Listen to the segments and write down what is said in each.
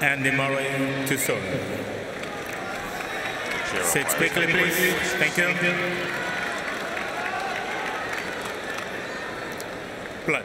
Andy Murray to serve. Sit quickly, please. Thank you. Play.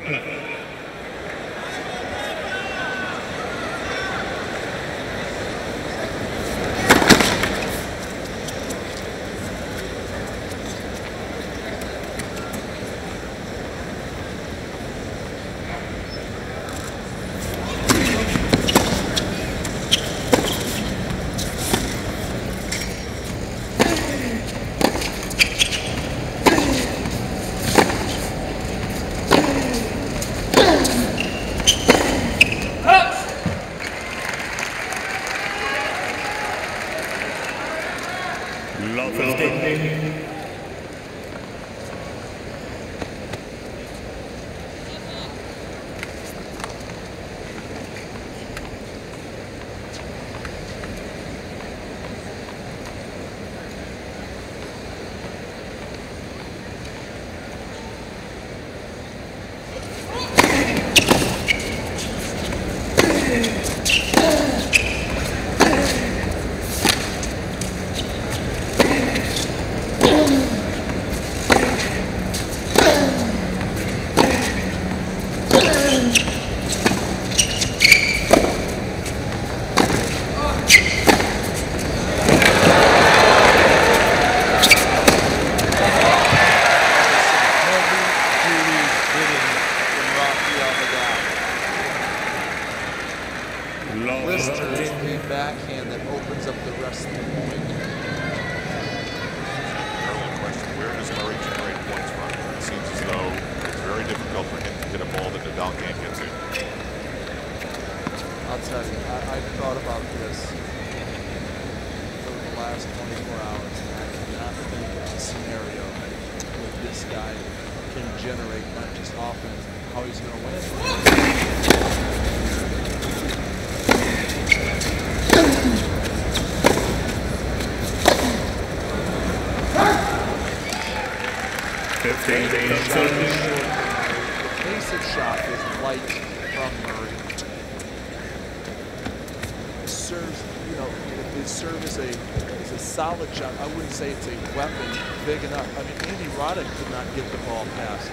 Solid shot. I wouldn't say it's a weapon big enough. I mean, Andy Roddick could not get the ball past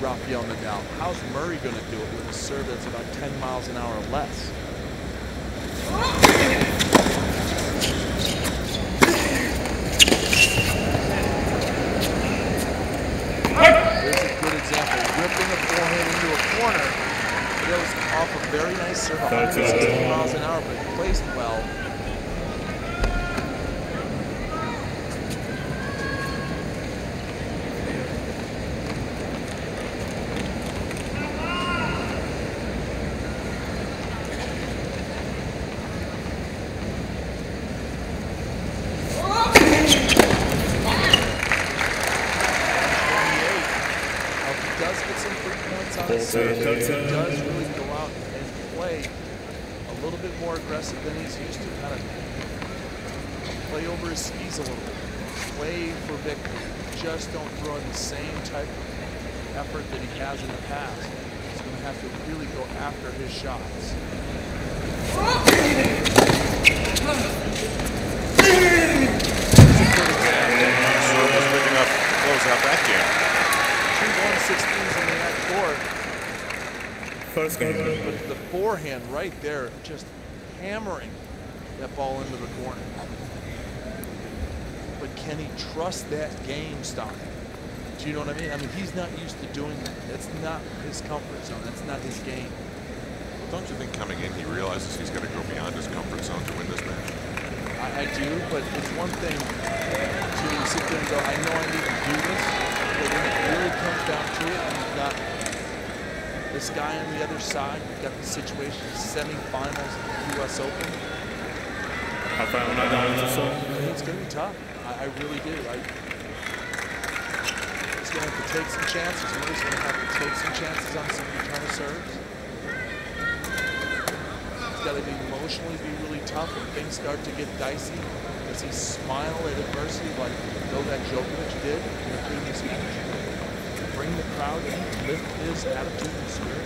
Rafael Nadal. How's Murray going to do it with a serve that's about 10 miles an hour or less? There's a good example. Ripping a forehand into a corner. It was off a very nice serve, 116 miles an hour, but placed well. It does really go out and play a little bit more aggressive than he's used to. Kind of play over his skis a little bit. Play for victory. Just don't throw in the same type of effort that he has in the past. He's going to have to really go after his shots. Picking up, close out that game. 2 116s in the net court. First game. But the forehand right there, just hammering that ball into the corner. But can he trust that game style? Do you know what I mean? I mean, he's not used to doing that. That's not his comfort zone. That's not his game. Don't you think coming in he realizes he's got to go beyond his comfort zone to win this match? I do, but it's one thing to sit there and go, I know I need to do this, but when it really comes down to it, and you've got this guy on the other side, you've got the situation of semifinals of the US Open. Rafael Nadal. It's going to be tough. I really do. He's going to have to take some chances. Murray's going to have to take some chances on some return of serves. He's got to be emotionally really tough when things start to get dicey. Does he smile at adversity like Novak Djokovic did in the previous match? Bring the crowd in, lift his attitude and spirit.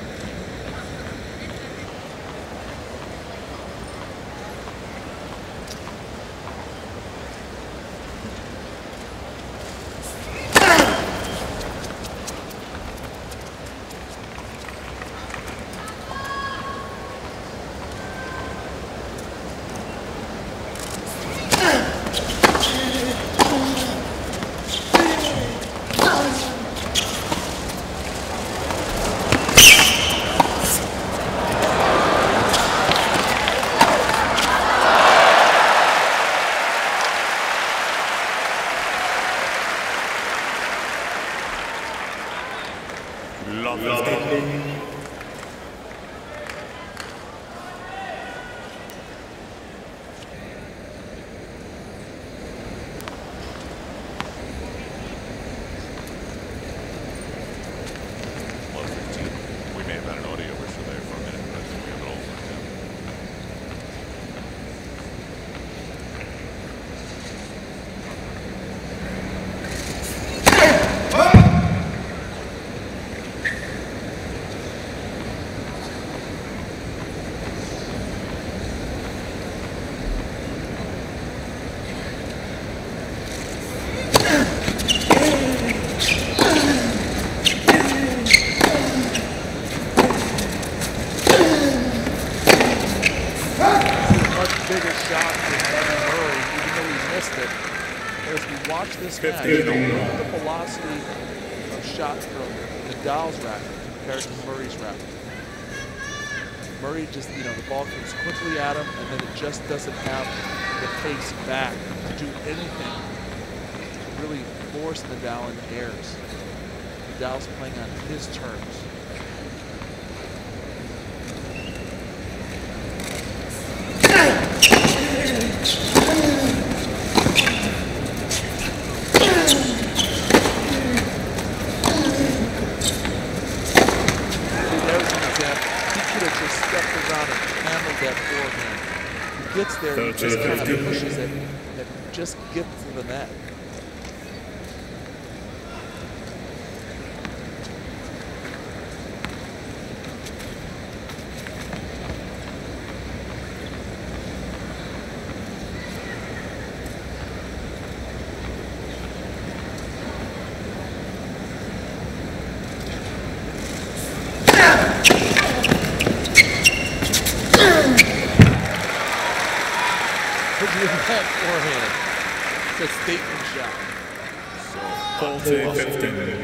bigger shot than Murray, even though he missed it. But as we watch this match, look at the velocity of shots from Nadal's racket compared to Murray's racket. Murray just, the ball comes quickly at him, and then it just doesn't have the pace back to do anything to really force Nadal into airs. Nadal's playing on his terms. Gets there, he just kind of pushes it and just gets to the net. Forehand. It's a statement shot. So, 14-15.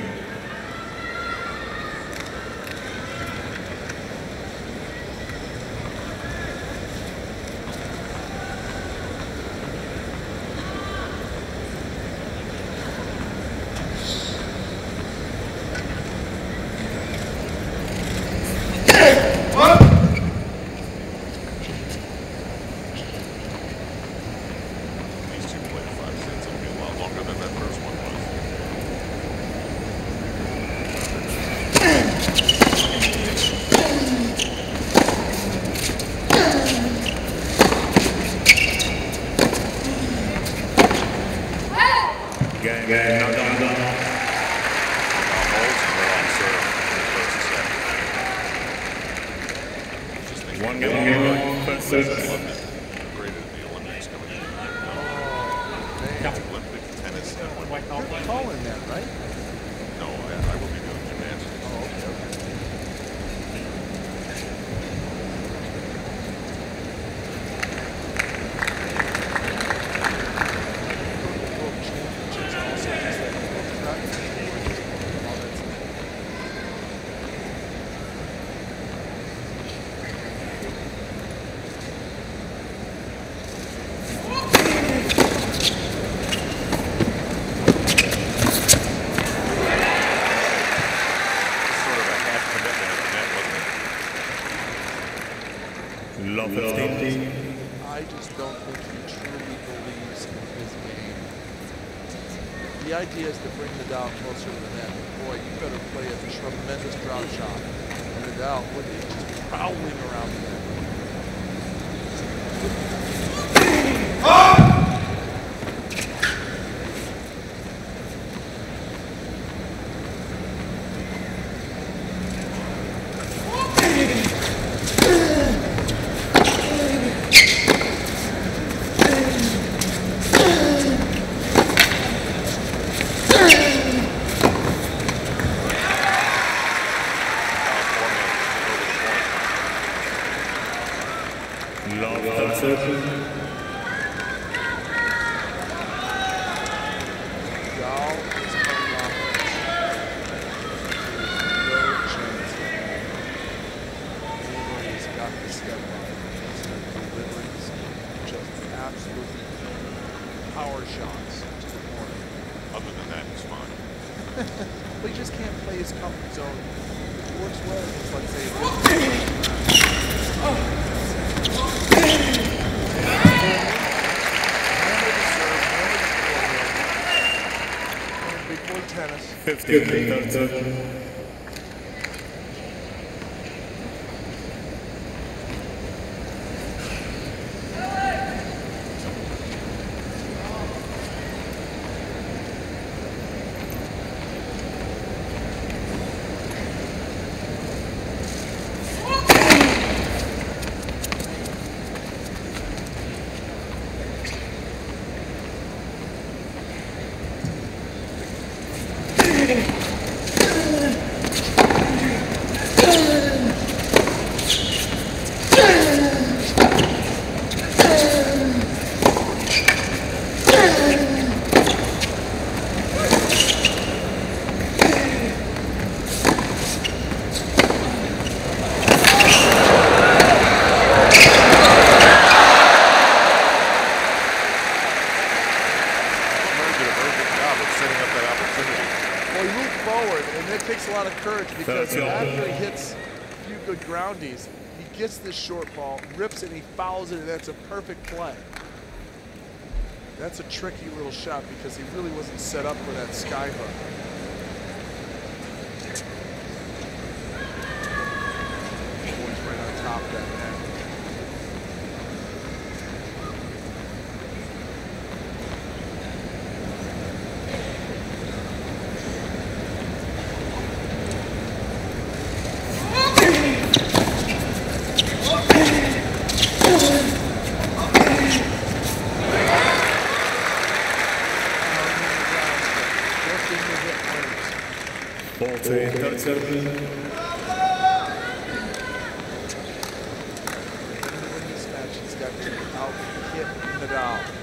I just don't think he truly believes in his game. The idea is to bring Nadal closer to the net. Boy, you better play a tremendous drop shot. And Nadal would be just prowling around the net. But he just can't play his comfort zone. It works well against, let's say, big boy tennis. 15. because after he hits a few good groundies, he gets this short ball, rips it, and he fouls it, and that's a perfect play. That's a tricky little shot because he really wasn't set up for that sky hook. Boy's right on top of that net. Nadal.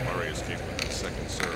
Murray escaped with that second serve.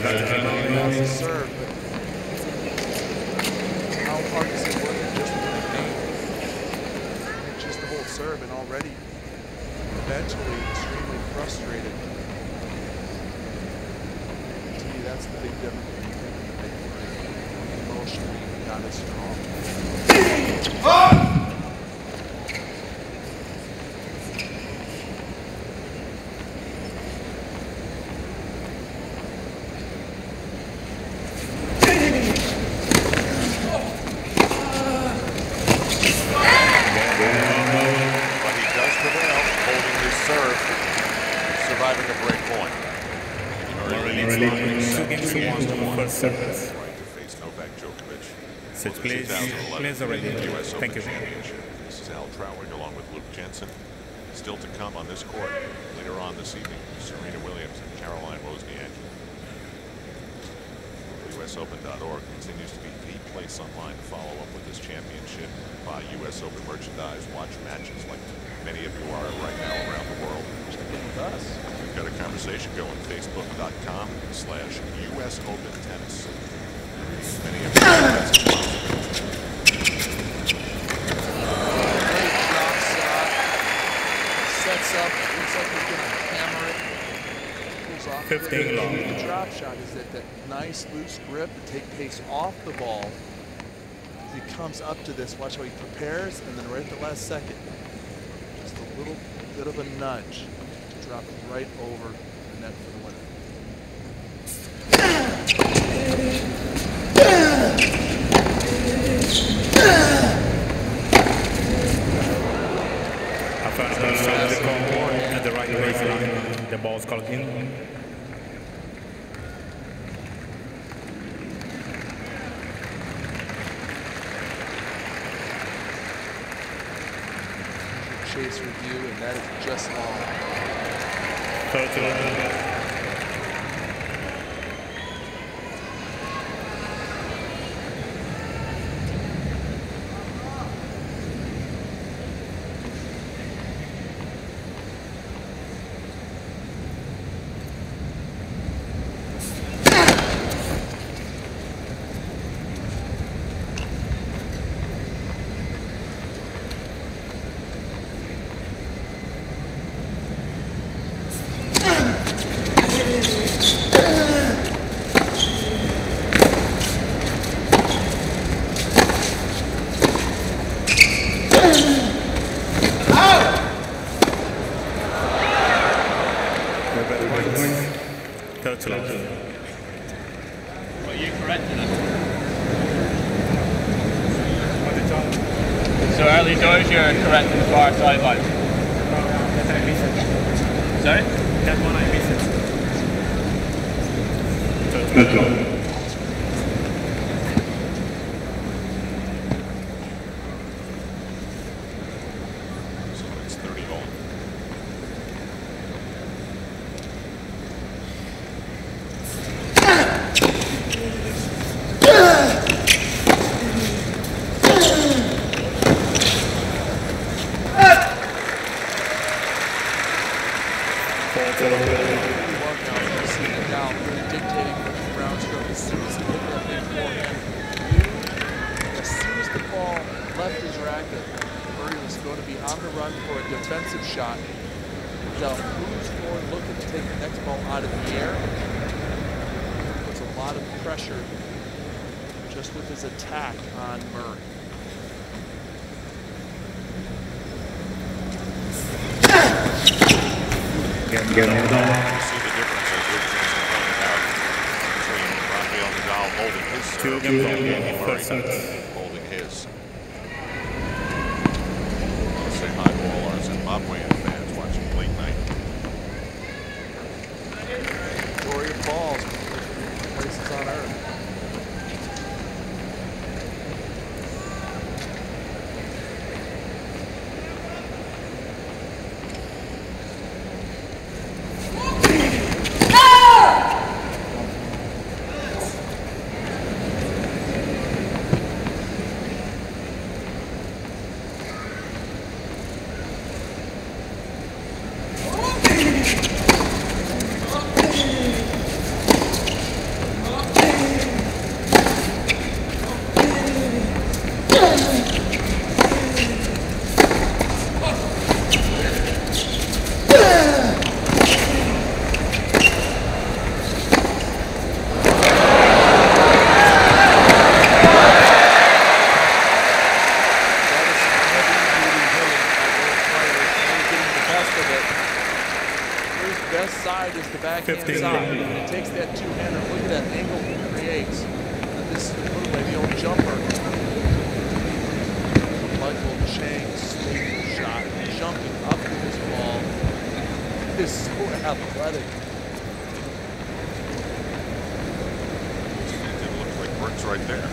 lost the serve, but how hard is it working just with the game? Just the whole serve, and already mentally extremely frustrated. To me, that's the big difference. Emotionally not as strong. Novak Djokovic. Set please. Please already. US Open Thank you. Championship. This is Al Trowing along with Luke Jensen. Still to come on this court later on this evening, Serena Williams and Caroline Wozniacki. USOpen.org continues to be the place online to follow up with this championship. Buy US Open merchandise, watch matches like many of you are right now around the world. Check in with us. We've got a conversation going. Facebook.com/US Open Tennis. Many of you Great drop shot. Sets up. Looks like he's going to hammer it. Pulls off. 15 long. The drop shot is that nice loose grip to take pace off the ball. As he comes up to this, watch how he prepares, and then right at the last second, just a little bit of a nudge to drop it right over the net for the winner. At the right baseline, the ball's called in. Chase review, and that is just long. Well, you corrected it. So early doors, you're correcting the far sideline. That I missed. Sorry? That one I missed. So it's 30 all. Defensive shot. Now moves forward, looking to take the next ball out of the air. Puts a lot of pressure just with his attack on Murray. You see the difference as Luke Jensen pointed out between Rafael Nadal holding his serve and Andy Murray holding his. Say hi to all our Zimbabwean fans watching late night. Glory of balls, places on earth. of it, his best side is the backhand 15. side. It takes that two-hander. Look at that angle he creates. And this is put away the old jumper. Michael Chang's staple shot, jumping up with his ball. It is so athletic. It looks like bricks right there.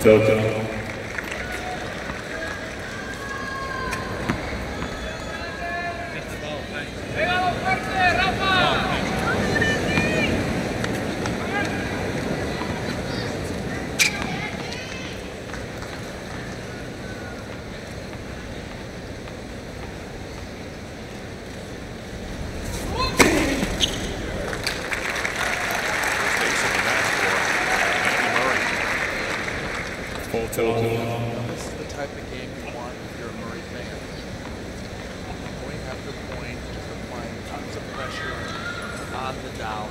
Coco. This is the type of game you want if you're a Murray fan. Point after point, just applying tons of pressure on Nadal.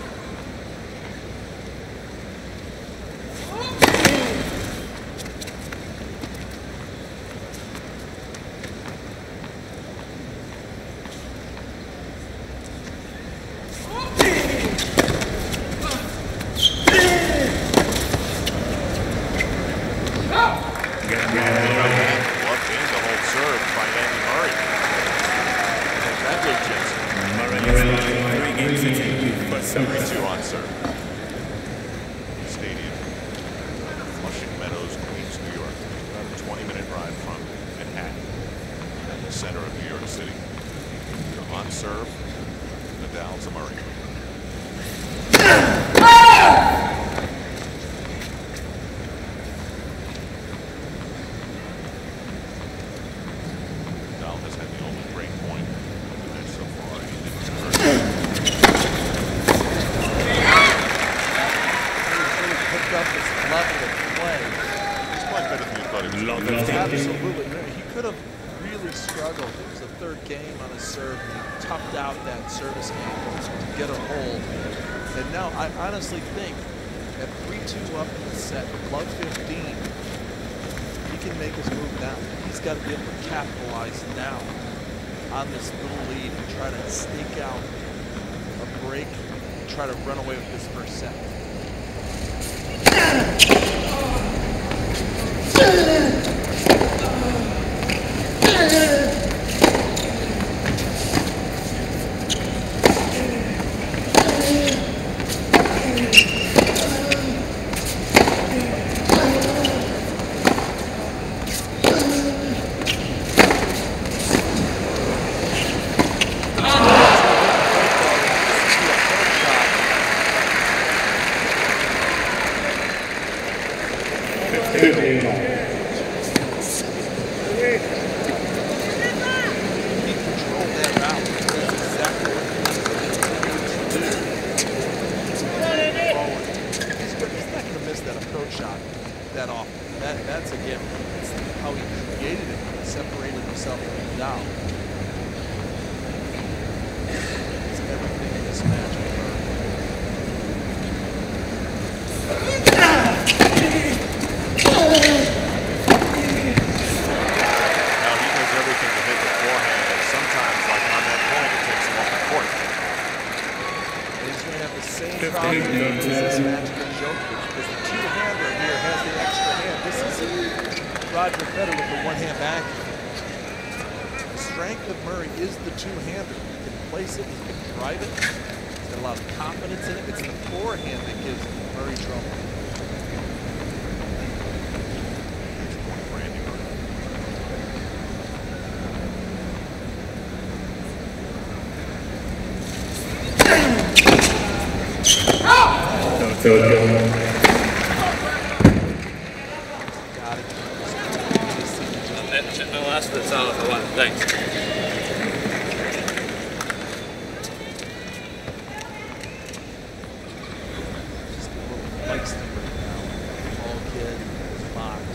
Two on serve. Stadium, Flushing Meadows, Queens, New York. About a 20-minute ride from Manhattan, in the center of New York City. So on serve, Nadal to Murray. Nadal has had the only break point of the match so far. He didn't convert. Up his level of play. He's quite better than you thought he was. Absolutely. He could have really struggled. It was the third game on his serve. He toughed out that service game to get a hold. And now I honestly think at 3-2 up in the set, plug 15, he can make his move now. He's got to be able to capitalize now on this little lead and try to stake out a break and try to run away with this first set. Mike's number now, all kid, box.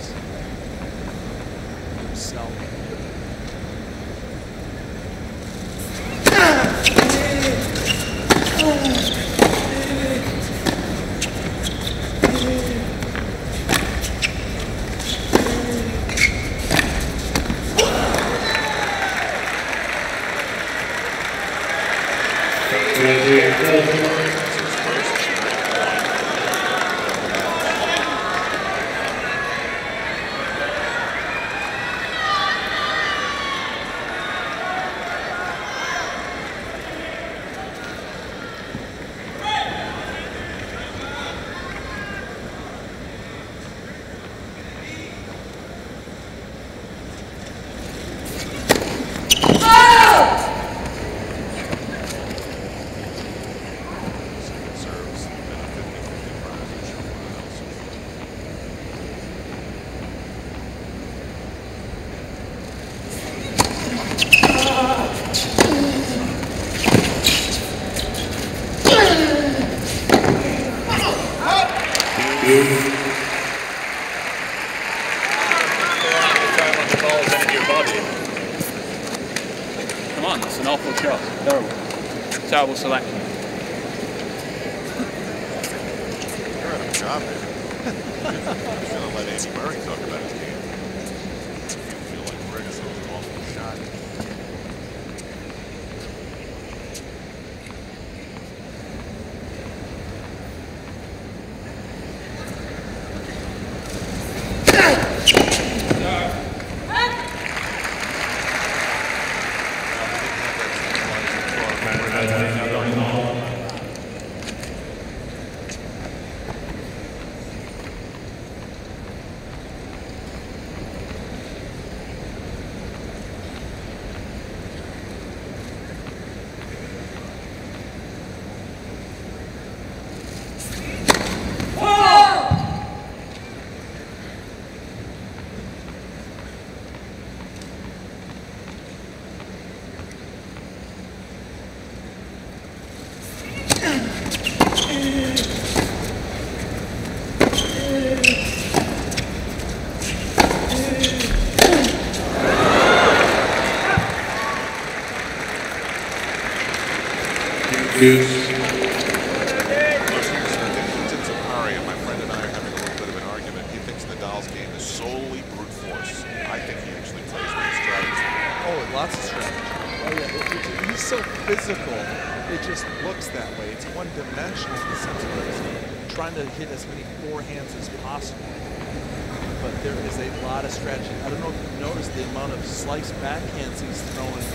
Serbia. Come on, that's an awful shot. Terrible. Terrible selection. You're out of a job, man. He's going to let Andy Murray talk about his game. You feel like Ferguson was an awful shot. My friend and I are having a little bit of an argument. He thinks Nadal's game is solely brute force. I think he actually plays with strategy. Oh, lots of strategy. Oh yeah, he's so physical. It just looks that way. It's one-dimensional in the sense of he's trying to hit as many forehands as possible. But there is a lot of strategy. I don't know if you've noticed the amount of slice backhands he's throwing.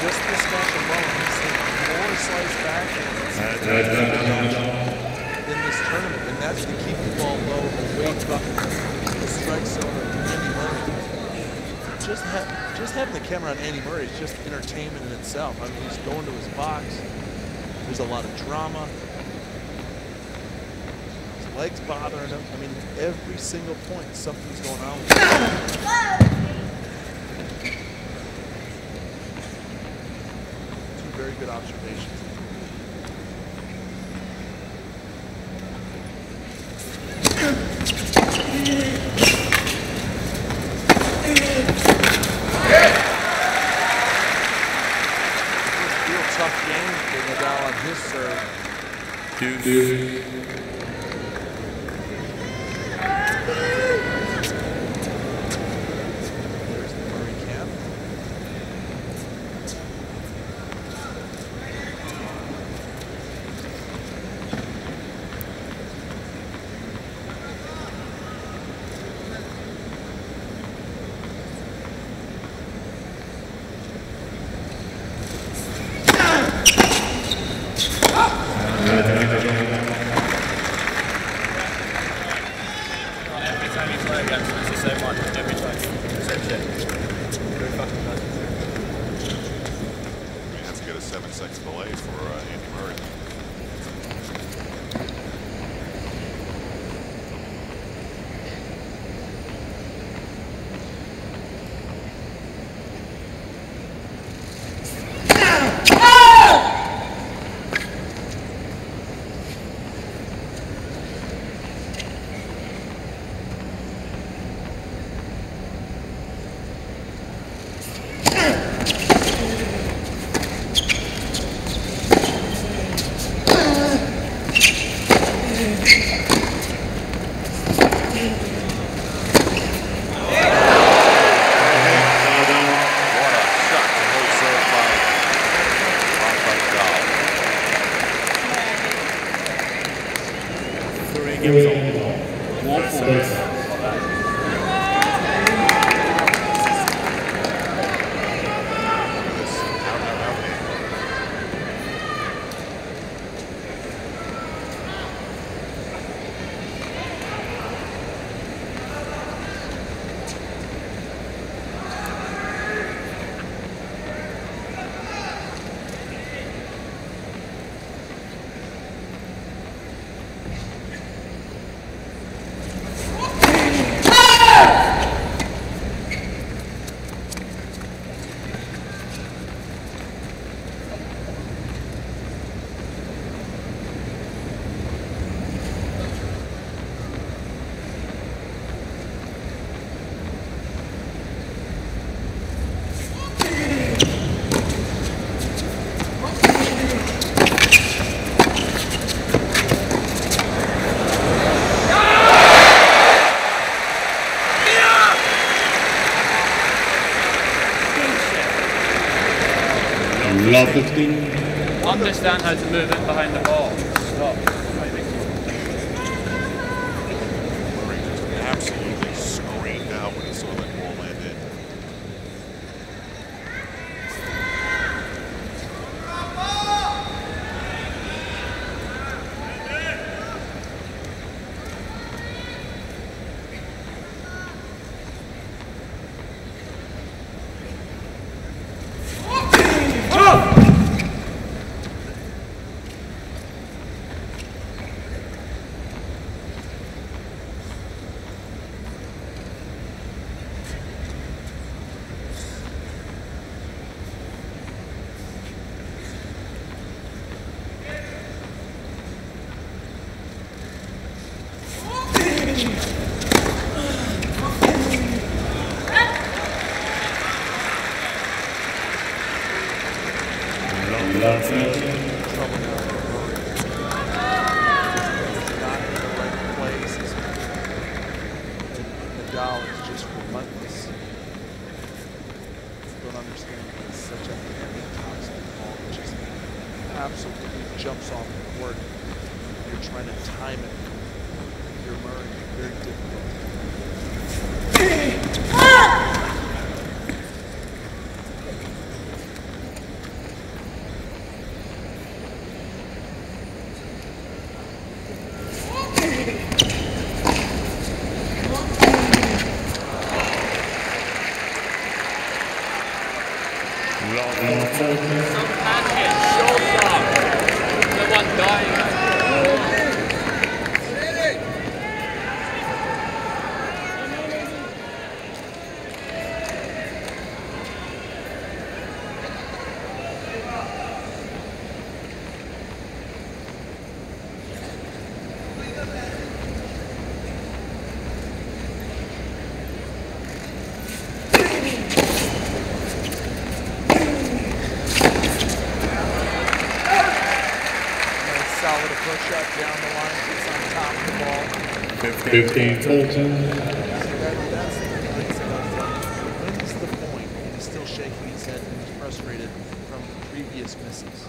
Just this match alone, he's hitting more slice backhands in this tournament, and that's to keep the ball low, away from the strike zone of Andy Murray. Just having the camera on Andy Murray is just entertainment in itself. I mean, he's going to his box. There's a lot of drama. His legs bothering him. I mean, every single point, something's going on with him. Two very good observations. Real tough game for Nadal on his serve. There's the Murray camp. Every time you play against him, it's the same one. Every time. Same shit. Very fucking bad. We have to get a 7-second delay for Andy Murray. Love 15. Understand how to move in behind the ball. Stop. Murray just absolutely screamed out when he saw that ball land in. Nadal is just relentless. Don't understand that it's such a heavy, constant ball. It just absolutely jumps off the court. You're trying to time it. You're Murray. Very difficult. Shot down the line, gets on top of the ball. 15, 13. That's the nice about He wins the point, and he's still shaking his head and he's frustrated from previous misses.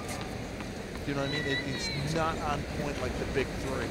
You know what I mean? It's not on point like the big three.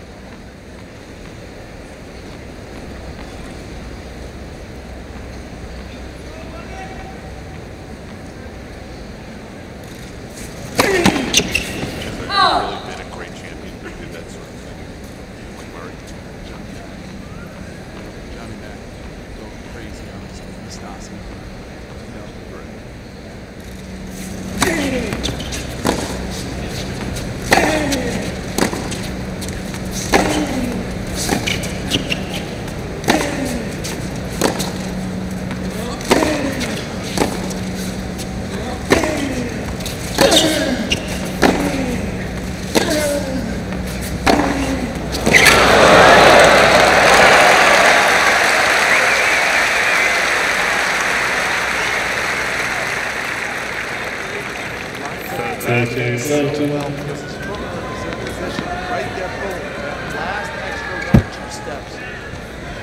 So well because his foot was in position right there, boom. That last extra 1 or 2 steps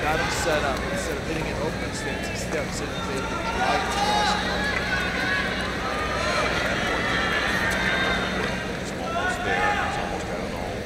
got him set up. Instead of hitting an open stance, he steps in and is able to drive across the court. He's almost there. He's almost out of the hole.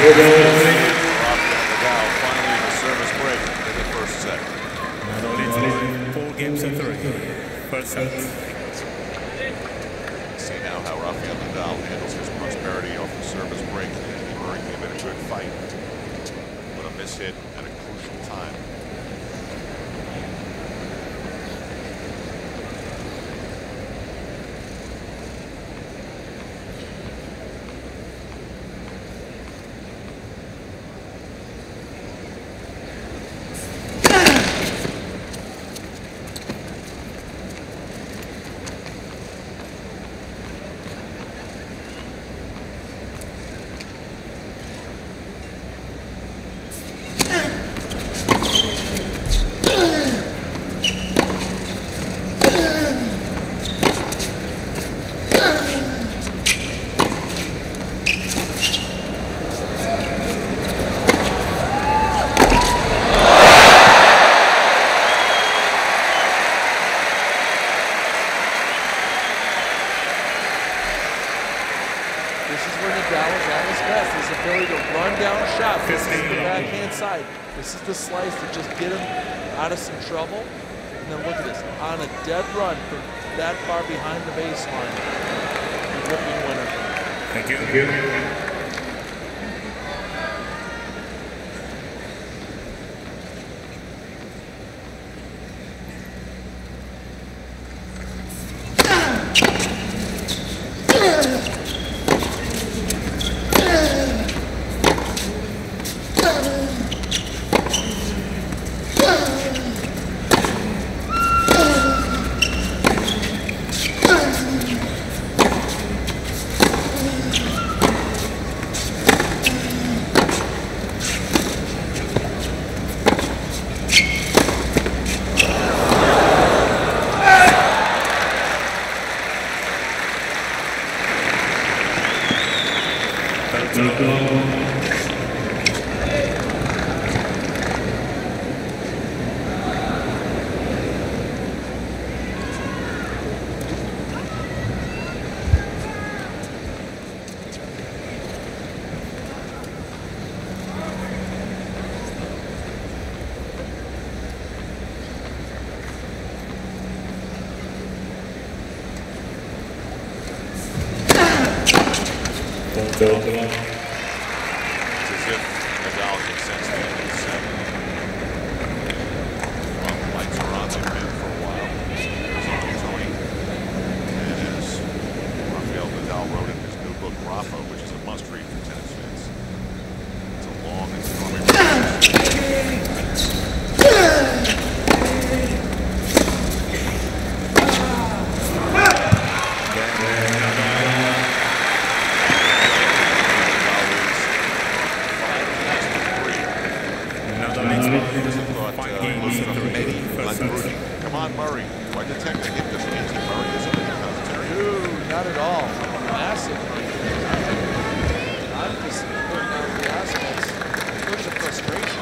Rafael Nadal finally the service break in the first set. Nadal leads 4 games to 3. First set. See now how Rafael Nadal handles his prosperity off the service break. Murray gave it a good fight, but a miss hit at a crucial time. ability to run down shots. This is the backhand side. This is the slice to just get him out of some trouble. And then look at this. On a dead run from that far behind the baseline, the whipping winner. Thank you. Thank you. It's as if Nadal can sense the end of the set. Well, the lights are on, they've been for a while. There's Tony. And as Rafael Nadal wrote in his new book, Rafa, which is a must-read for tennis fans. It's a long and stormy Come on, Murray. Do I detect a hint of anti-Murrayism in the commentary? Dude, not at all. Massive. I'm just putting out the aspects. Look at the frustration.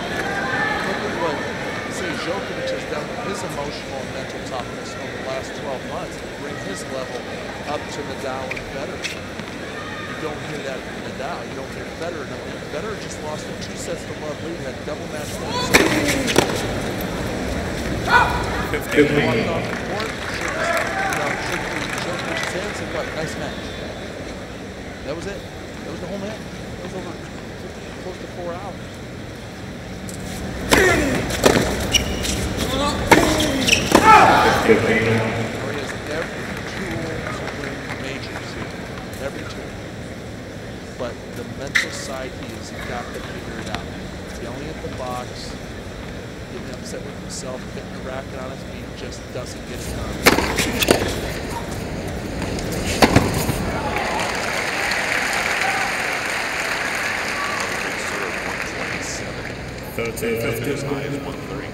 Look at what, say, Djokovic has done with his emotional and mental toughness over the last 12 months to bring his level up to Nadal and Federer. You don't hear that from Nadal. You don't hear Federer. No, Federer just lost in 2 sets to love lead, had double match points. 15. Walked off the court, shook Djokovic's hands and what? Nice match. That was it. That was the whole match. That was over close to 4 hours. He has every tool to win majors here. Every tool. But the mental side, he's got to figure it out. Yelling at the box, getting upset with himself, hitting the racket on his feet, just doesn't get it done. 13-15. As high as 130.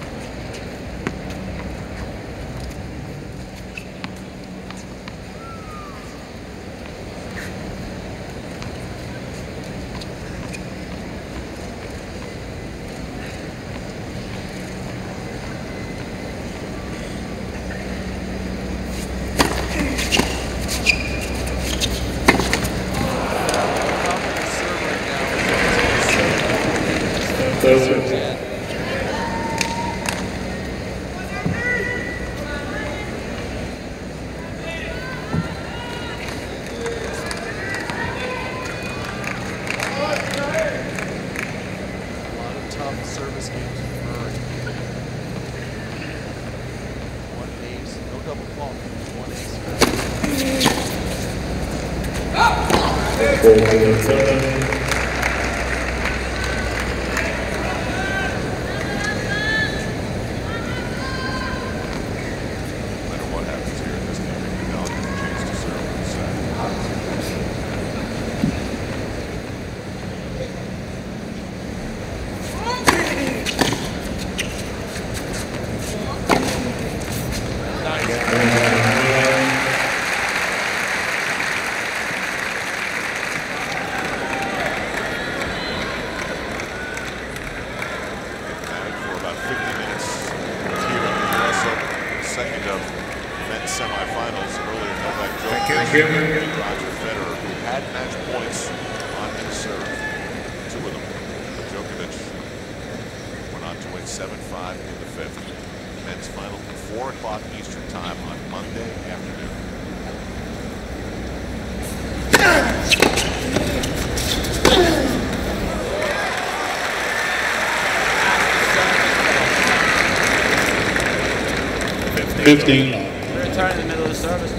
Service games for Murray. One ace, no double fault. One ace. No matter what happens here in this game, Nadal gets a chance to serve on the set. Second of men's semifinals. Earlier, Novak Djokovic beat Roger Federer, who had match points on his serve. 7-5 in the fifth. Men's final 4 o'clock Eastern time on Monday afternoon. Fifteen. We're retiring in the middle of the service.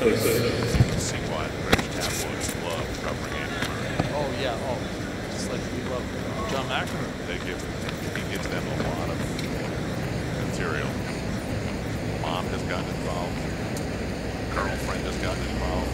See why British tabloids love covering Andy Murray. Oh, yeah. Oh, just like we love John McEnroe. He gives them a lot of material. Mom has gotten involved. Girlfriend has gotten involved.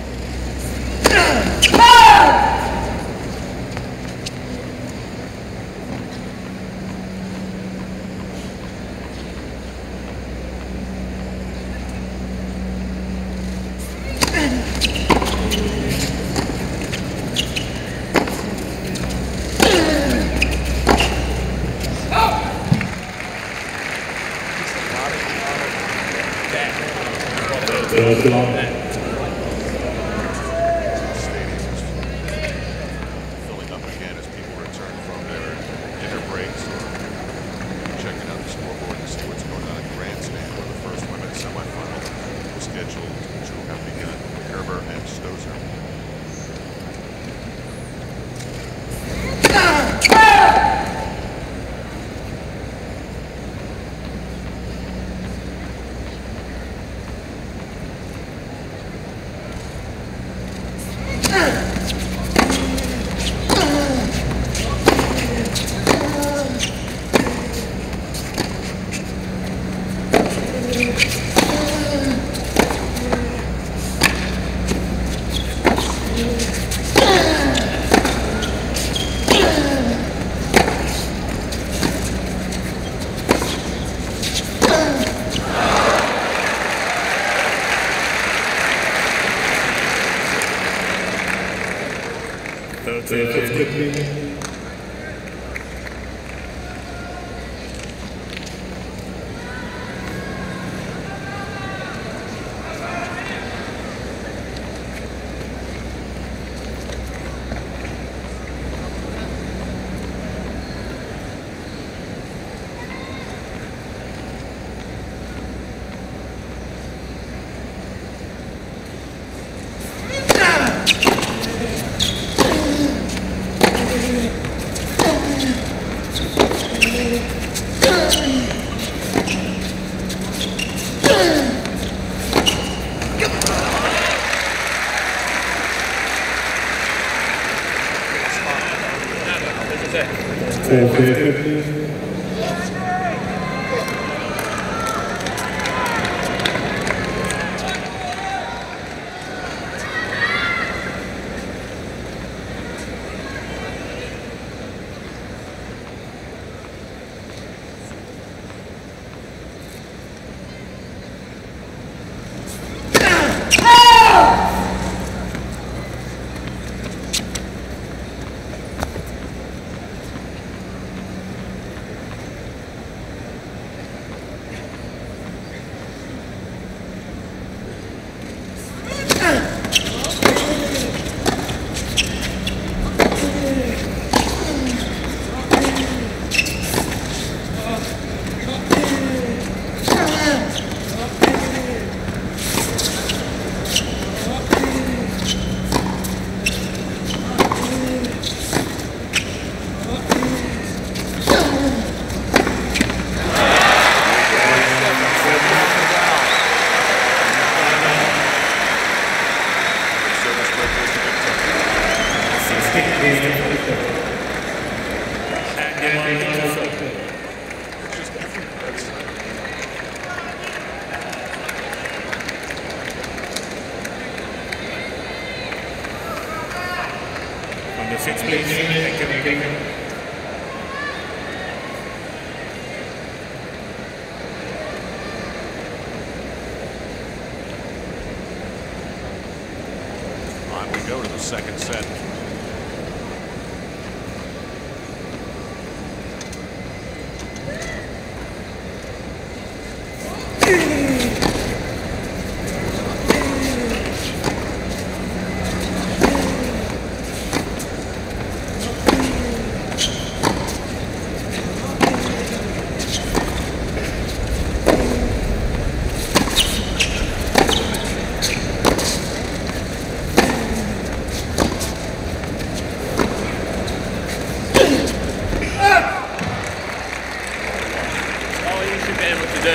Stadiums filling up again as people return from their dinner breaks or checking out the scoreboard to see what's going on at Grandstand, where the first women's semifinal was scheduled to have begun. Kerber and Stozer.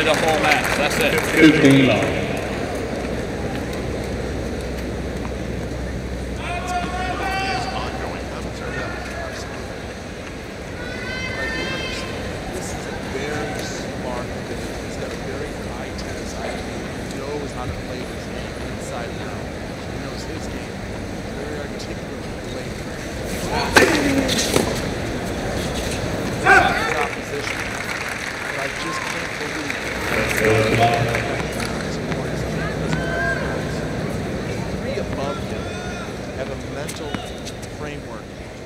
do the whole match. That's it. 15 love. Ongoing commentary. This is a very smart player. He's got a very high tennis IQ. He knows how to play this game inside and out. He knows his game. He's very articulate with the way he attacks his opposition. But I just can't believe three above him have a mental framework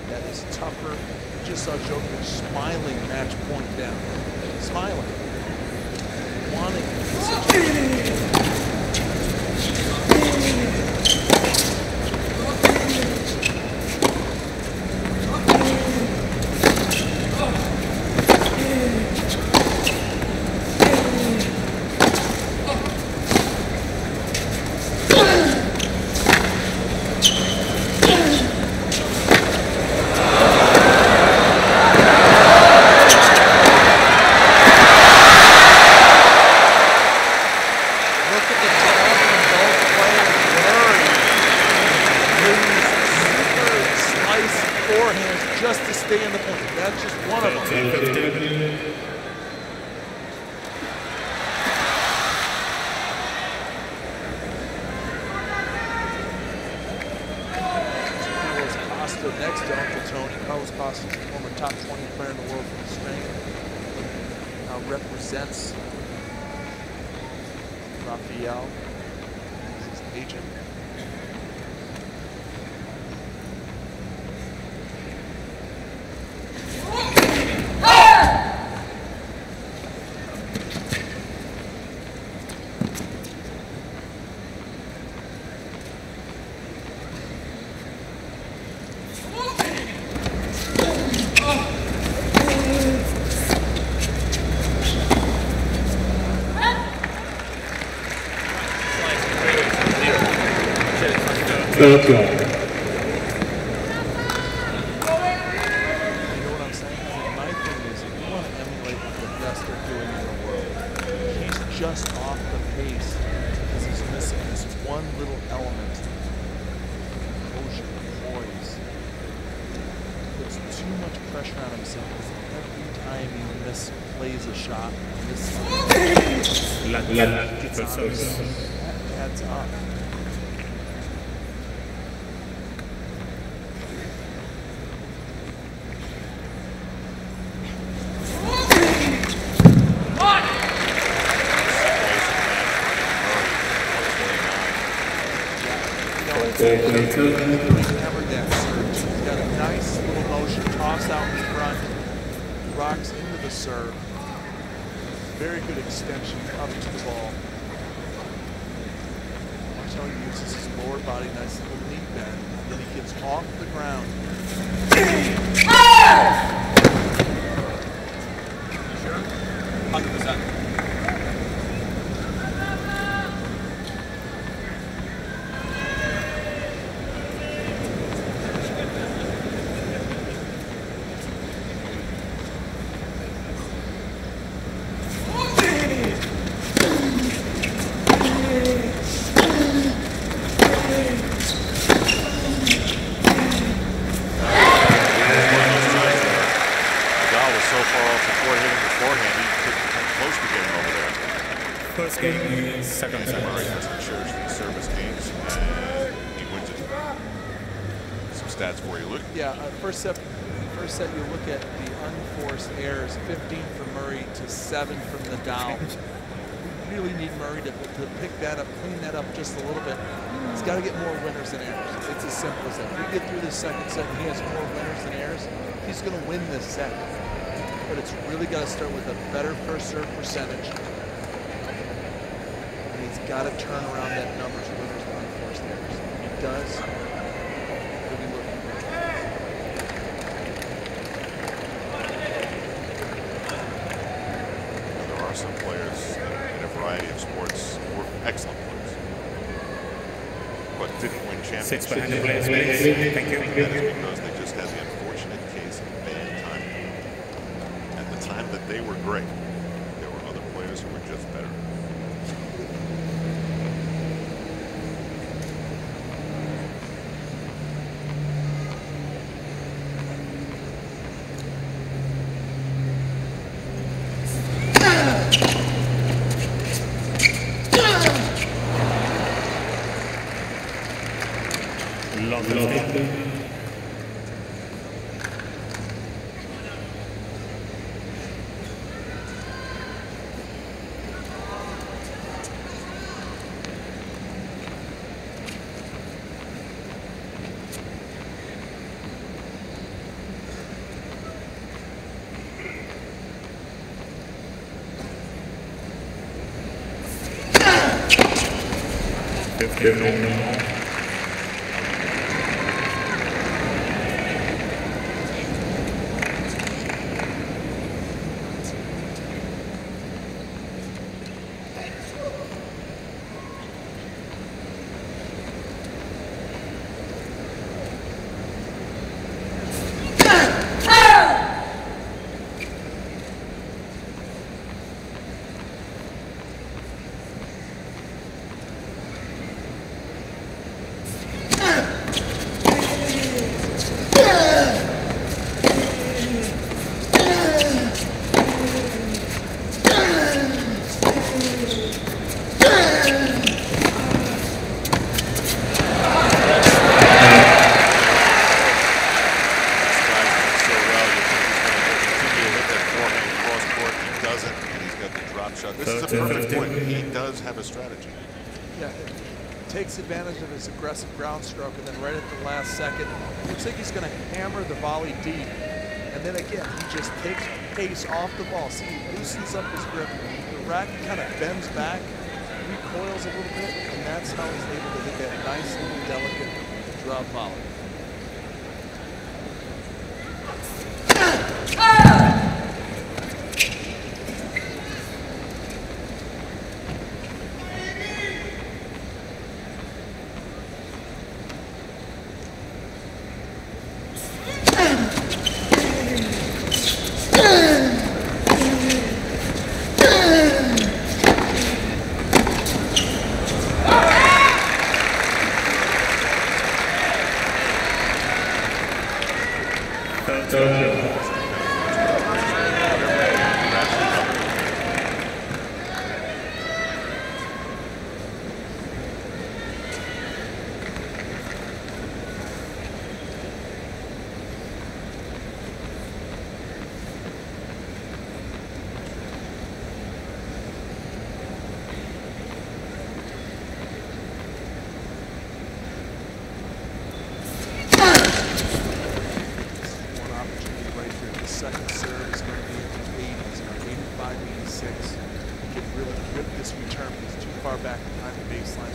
that is tougher. You just saw Djokovic smiling match point down. Smiling. Wanting just to stay in the point. That's just one of them. Carlos Costa next to Uncle Tony. Carlos Costa is a former top 20 player in the world for the strength. Now represents Rafael. He's his agent. Third goal. You know what I'm saying? My thing is, if you want to emulate what the best are doing in the world, he's just off the pace because he's missing this one little element. Composure, poise. Puts too much pressure on himself. Every time he misplays a shot, that adds up. Never gets served. He's got a nice little motion, toss out in front, rocks into the serve. Very good extension up to the ball. Watch how he uses his lower body, nice little knee bend. Then he gets off the ground. Sure? 100%. First game is second set. Murray doesn't cherish these service games, and he wins it. Some stats for you, Luke. Yeah, first set you look at the unforced errors, 15 for Murray to 7 from Nadal. We really need Murray to pick that up, clean that up just a little bit. He's got to get more winners than errors. It's as simple as that. If we get through this second set and he has more winners than errors, he's going to win this set. But it's really got to start with a better first serve percentage. And he's got to turn around that numbers winners and unforced errors. If he does, he'll be looking good. There are some players in a variety of sports who are excellent players, but didn't win championships. 6 behind the players, please. Thank you. That is because they just had the unfortunate case of bad timing. At the time that they were great, there were other players guys who were just better. Advantage of his aggressive ground stroke, and then right at the last second, looks like he's going to hammer the volley deep. And then again, he just takes pace off the ball. See, he loosens up his grip. The racket kind of bends back, recoils a little bit, and that's how he's able to hit that nice little delicate drop volley. Second serve is going to be in the 80s, 85, 86. He can really grip this return, but he's too far back behind the baseline.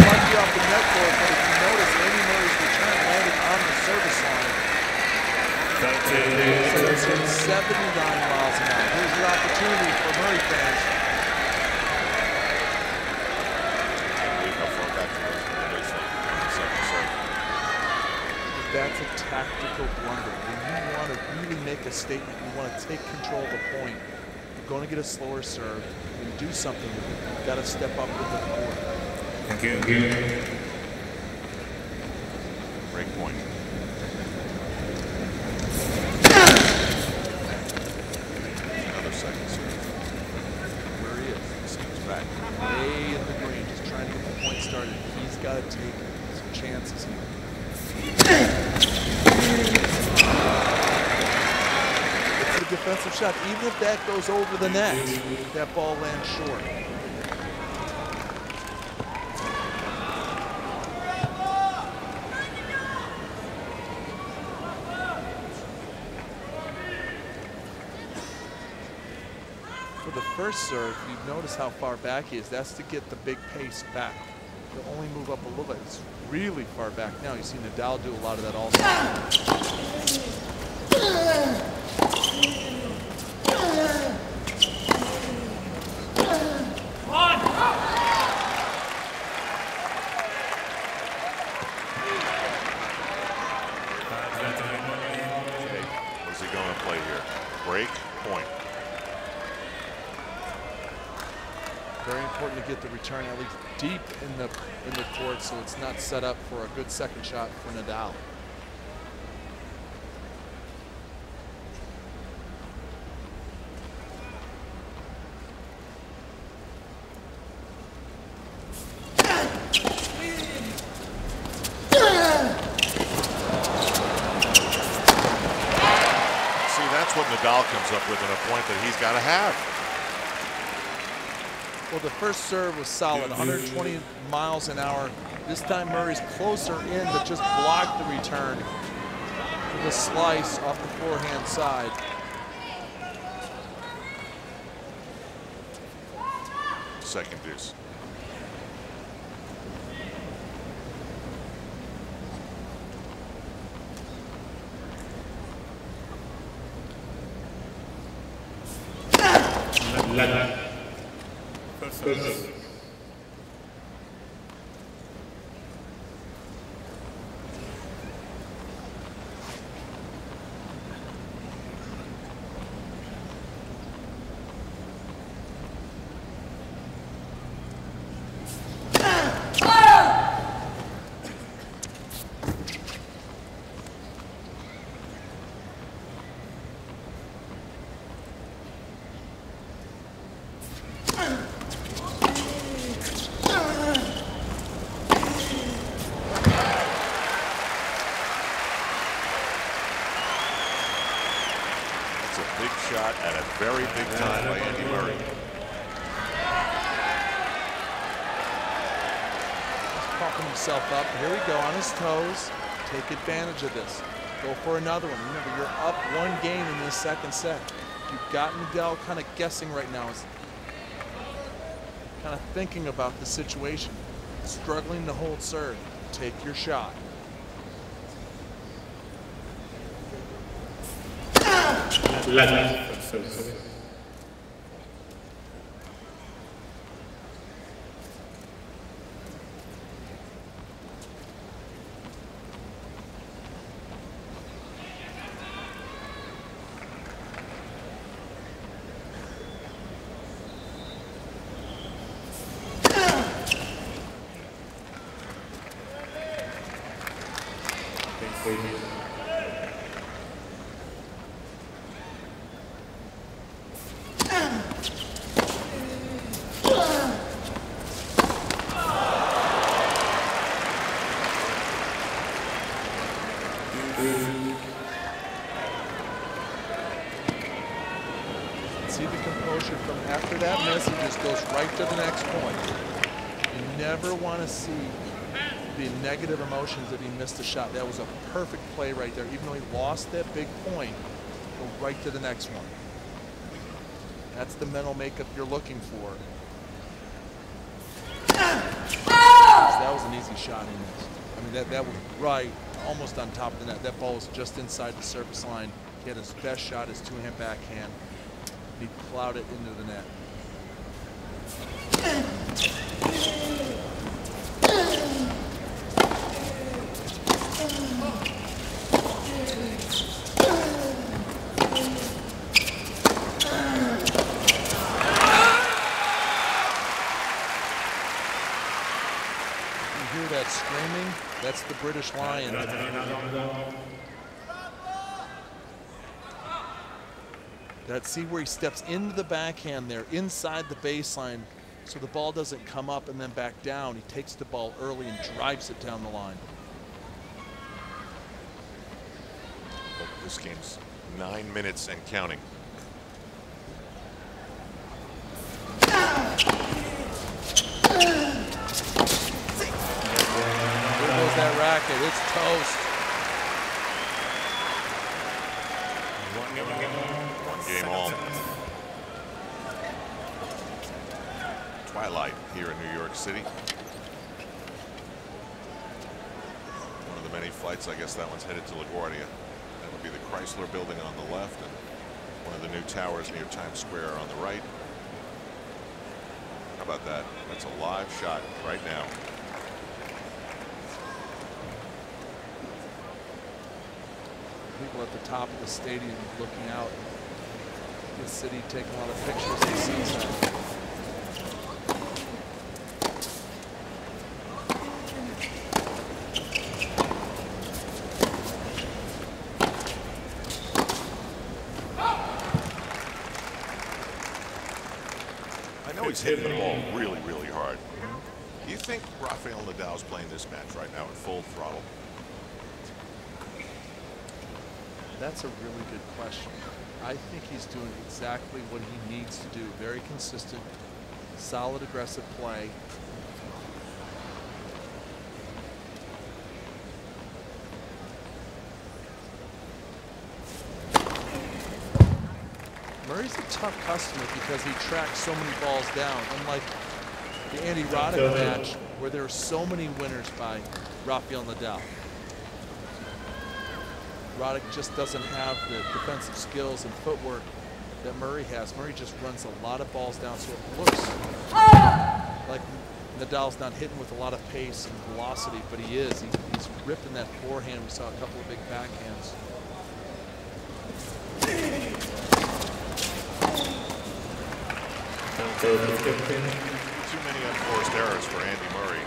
Lucky off the net for it, but if you notice, Andy Murray's return landed on the service line. So it's at 79 miles an hour. Here's your opportunity for Murray fans. That's a tactical blunder. When you want to really make a statement, you want to take control of the point, you're going to get a slower serve. When you do something with it, you've got to step up with the court. Thank you. Break point. Another second serve. Where he is. He's back. Way in the green, just trying to get the point started. He's got to take some chances here. It's a defensive shot. Even if that goes over the net, that ball lands short. For the first serve, you've noticed how far back he is. That's to get the big pace back. He'll only move up a little bit. It's really far back now. You see Nadal do a lot of that also. get the return at least deep in the court, so it's not set up for a good second shot for Nadal. What Nadal comes up with in a point that he's got to have. Well, the first serve was solid, 120 miles an hour. This time Murray's closer in, but just blocked the return with a slice off the forehand side. Second deuce. First. Shot at a very big time by Andy Murray. He's pumping himself up. Here we go, on his toes. Take advantage of this. Go for another one. Remember, you're up one game in this second set. You've got Nadal kind of guessing right now. He's kind of thinking about the situation. Struggling to hold serve. Take your shot. See the composure from after that miss, he just goes right to the next point. You never want to see the negative emotions if he missed a shot. That was a perfect play right there. Even though he lost that big point, go right to the next one. That's the mental makeup you're looking for. That was an easy shot he missed. I mean, that was right, almost on top of the net. That ball was just inside the service line. He had his best shot, his two-hand backhand. He plowed it into the net. You hear that screaming? That's the British Lion. See where he steps into the backhand there, inside the baseline, so the ball doesn't come up and then back down. He takes the ball early and drives it down the line. But this game's 9 minutes and counting. There goes that racket. It's toast. Game on. Twilight here in New York City. One of the many flights, I guess that one's headed to LaGuardia. That would be the Chrysler building on the left and one of the new towers near Times Square on the right. How about that? That's a live shot right now. People at the top of the stadium looking out. The city taking a lot of pictures of the sunset. hitting the ball really, really hard. Do you think Rafael Nadal's playing this match right now at full throttle? That's a really good question. I think he's doing exactly what he needs to do. Very consistent, solid, aggressive play. Murray's a tough customer because he tracks so many balls down, unlike the Andy Roddick match where there are so many winners by Rafael Nadal. Roddick just doesn't have the defensive skills and footwork that Murray has. Murray just runs a lot of balls down, so it looks like Nadal's not hitting with a lot of pace and velocity, but he is. He's ripping that forehand. We saw a couple of big backhands. Too many unforced errors for Andy Murray.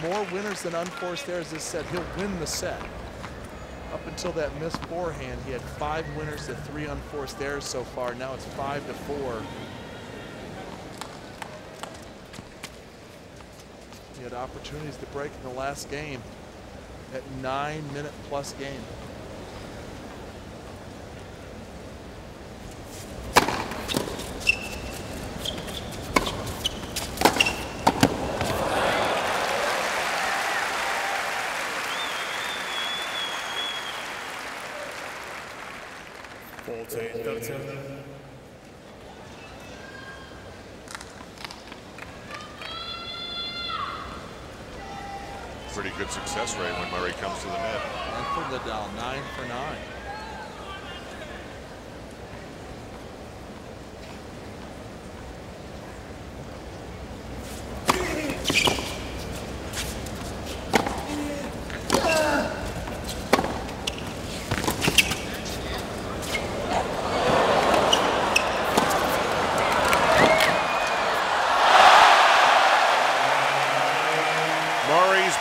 More winners than unforced errors this set. He'll win the set. Up until that missed forehand, he had 5 winners to 3 unforced errors so far. Now it's 5-4. He had opportunities to break in the last game. That 9-minute-plus game. Pretty good success rate when Murray comes to the net. And for Nadal, 9 for 9.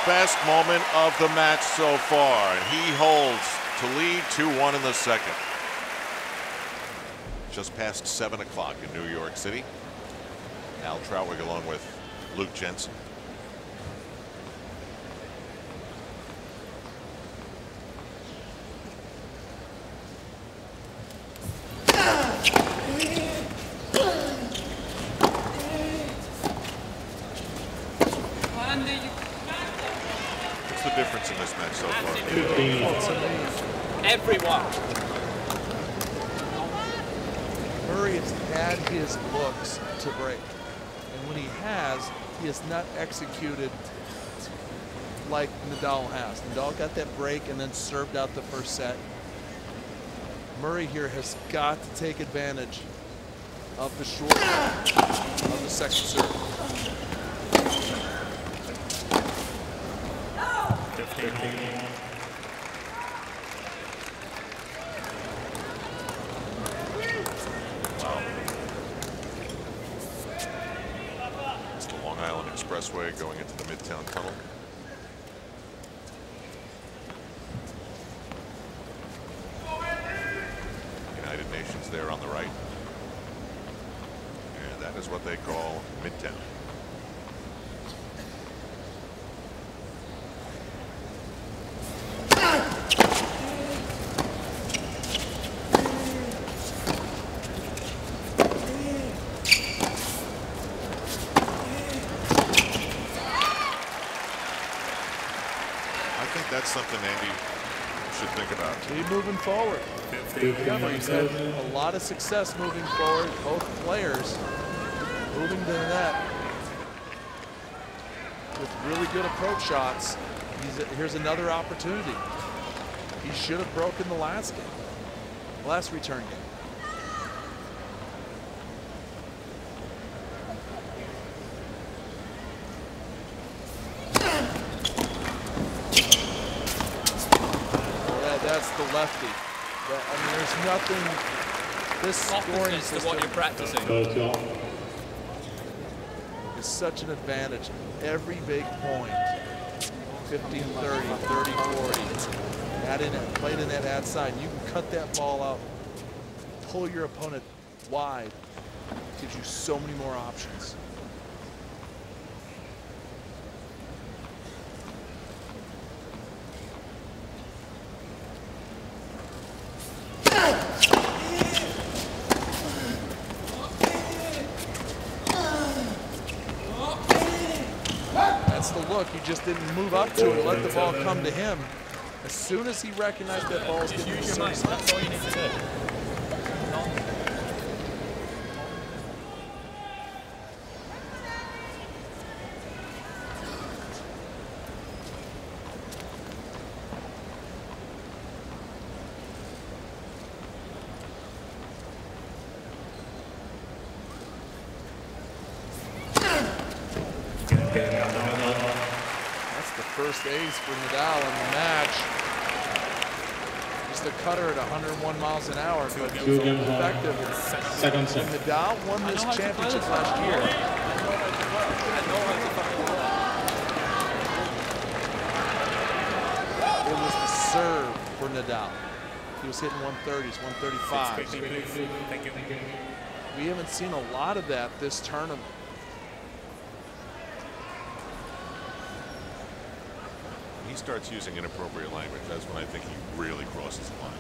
Best moment of the match so far, and he holds to lead 2-1 in the second. Just past 7 o'clock in New York City. Al Trautwig along with Luke Jensen. Difference in this match so far. Everyone. Murray has had his looks to break, and when he has not executed like Nadal has. Nadal got that break and then served out the first set. Murray here has got to take advantage of the short of the second serve. Wow. It's the Long Island Expressway going into the Midtown Tunnel. United Nations there on the right. And that is what they call Midtown. That's something Andy should think about. Keep moving forward. He's had a lot of success moving forward. Both players moving to the net with really good approach shots. Here's another opportunity. He should have broken the last game, last return game. That's the lefty. I mean, there's nothing. This scoring Opposites to what you're practicing. is such an advantage. Every big point, 15-30, 30-40. Add in it, played in that ad side. You can cut that ball out, pull your opponent wide. Gives you so many more options. That's the look. He just didn't move up to it, let the ball come to him. As soon as he recognized that ball was going to be service, That's all you need to do. first ace for Nadal in the match. Just a cutter at 101 miles an hour, but effective. Second set. When Nadal won this championship last year, it was the serve for Nadal. He was hitting 130s, 135s. Thank you. We haven't seen a lot of that this tournament. He starts using inappropriate language. That's when I think he really crosses the line.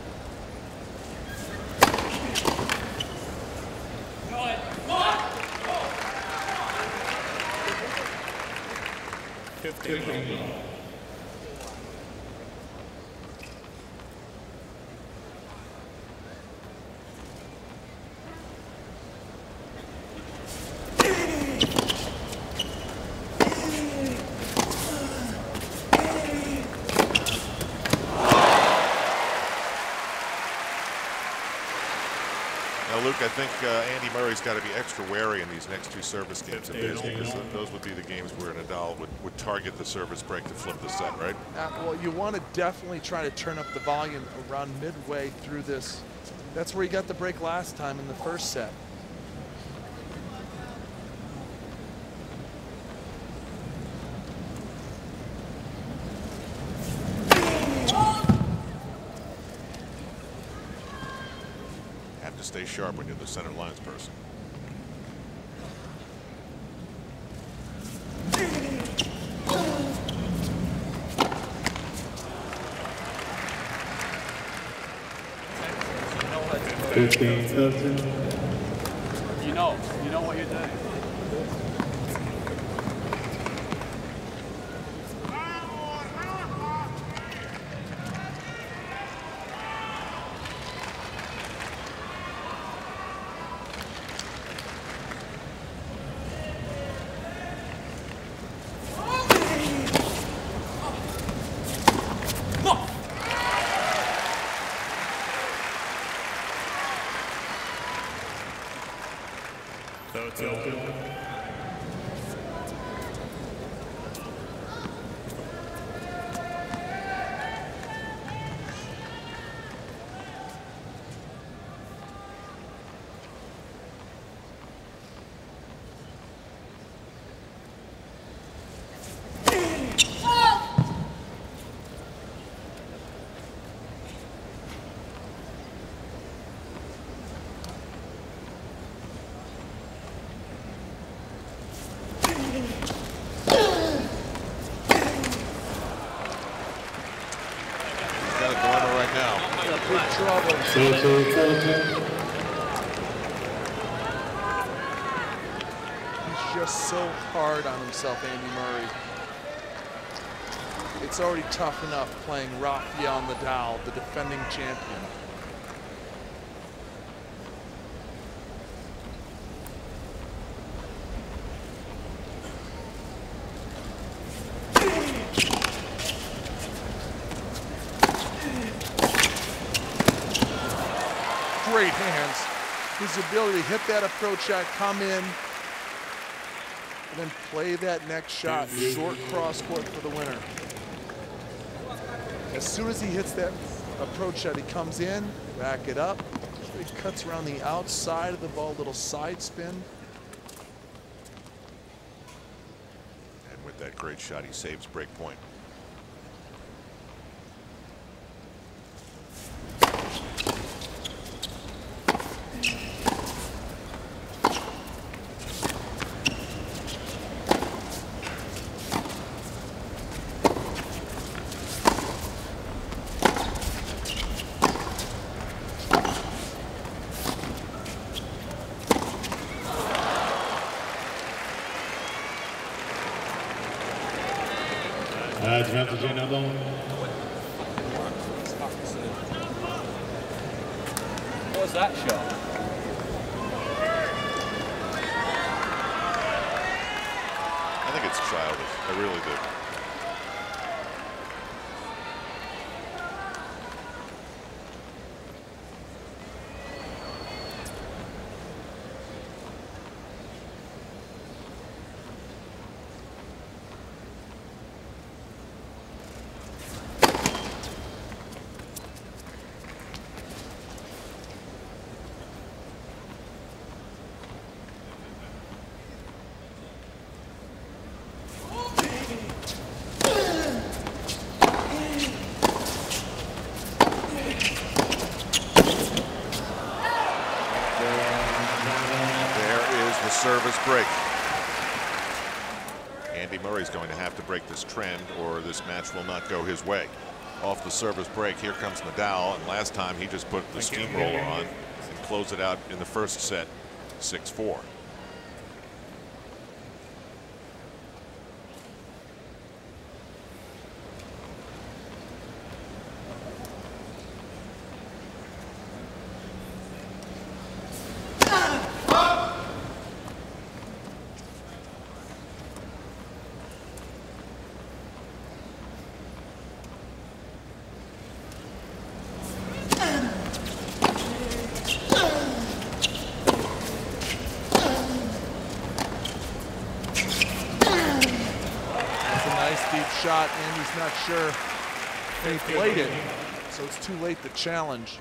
Luke, I think Andy Murray's got to be extra wary in these next two service games of his, because those would be the games where Nadal would target the service break to flip the set, right? Well, you want to definitely try to turn up the volume around midway through this. That's where he got the break last time in the first set. Stay sharp when you're the center lines person. You know what you're doing. Andy Murray. It's already tough enough playing Rafael Nadal, the defending champion. Great hands. His ability to hit that approach shot, come in, and then play that next shot, short cross court for the winner. As soon as he hits that approach that he comes in, back it up. He cuts around the outside of the ball, little side spin. And with that great shot, he saves break point. Advantage Nadal. What was that shot? I think it's childish. I really do. Service break. Andy Murray's going to have to break this trend or this match will not go his way. Off the service break, here comes Nadal, and last time he just put the steamroller on and closed it out in the first set, 6-4. Shot, and he's not sure he played it, so it's too late to challenge.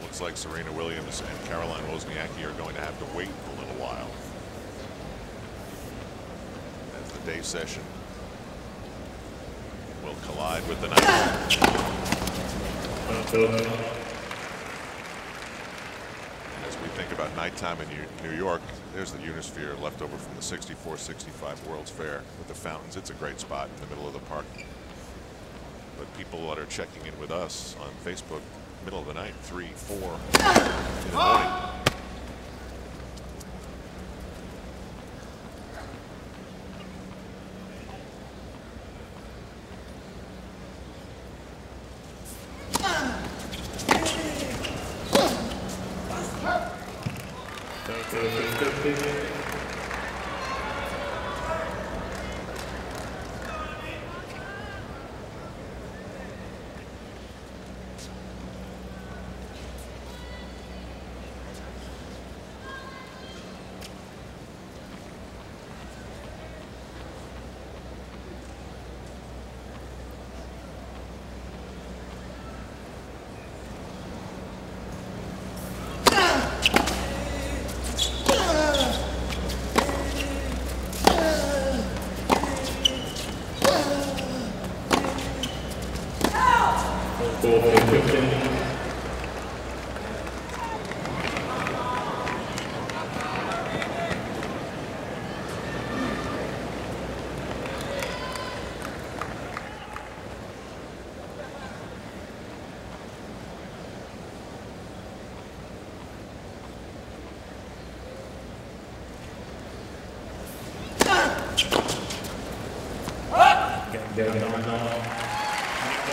Looks like Serena Williams and Caroline Wozniacki are going to have to wait a little while as the day session will collide with the night. Think about nighttime in New York. There's the Unisphere left over from the '64-65 World's Fair with the fountains. It's a great spot in the middle of the park. But people that are checking in with us on Facebook, middle of the night, 3, 4 in the morning.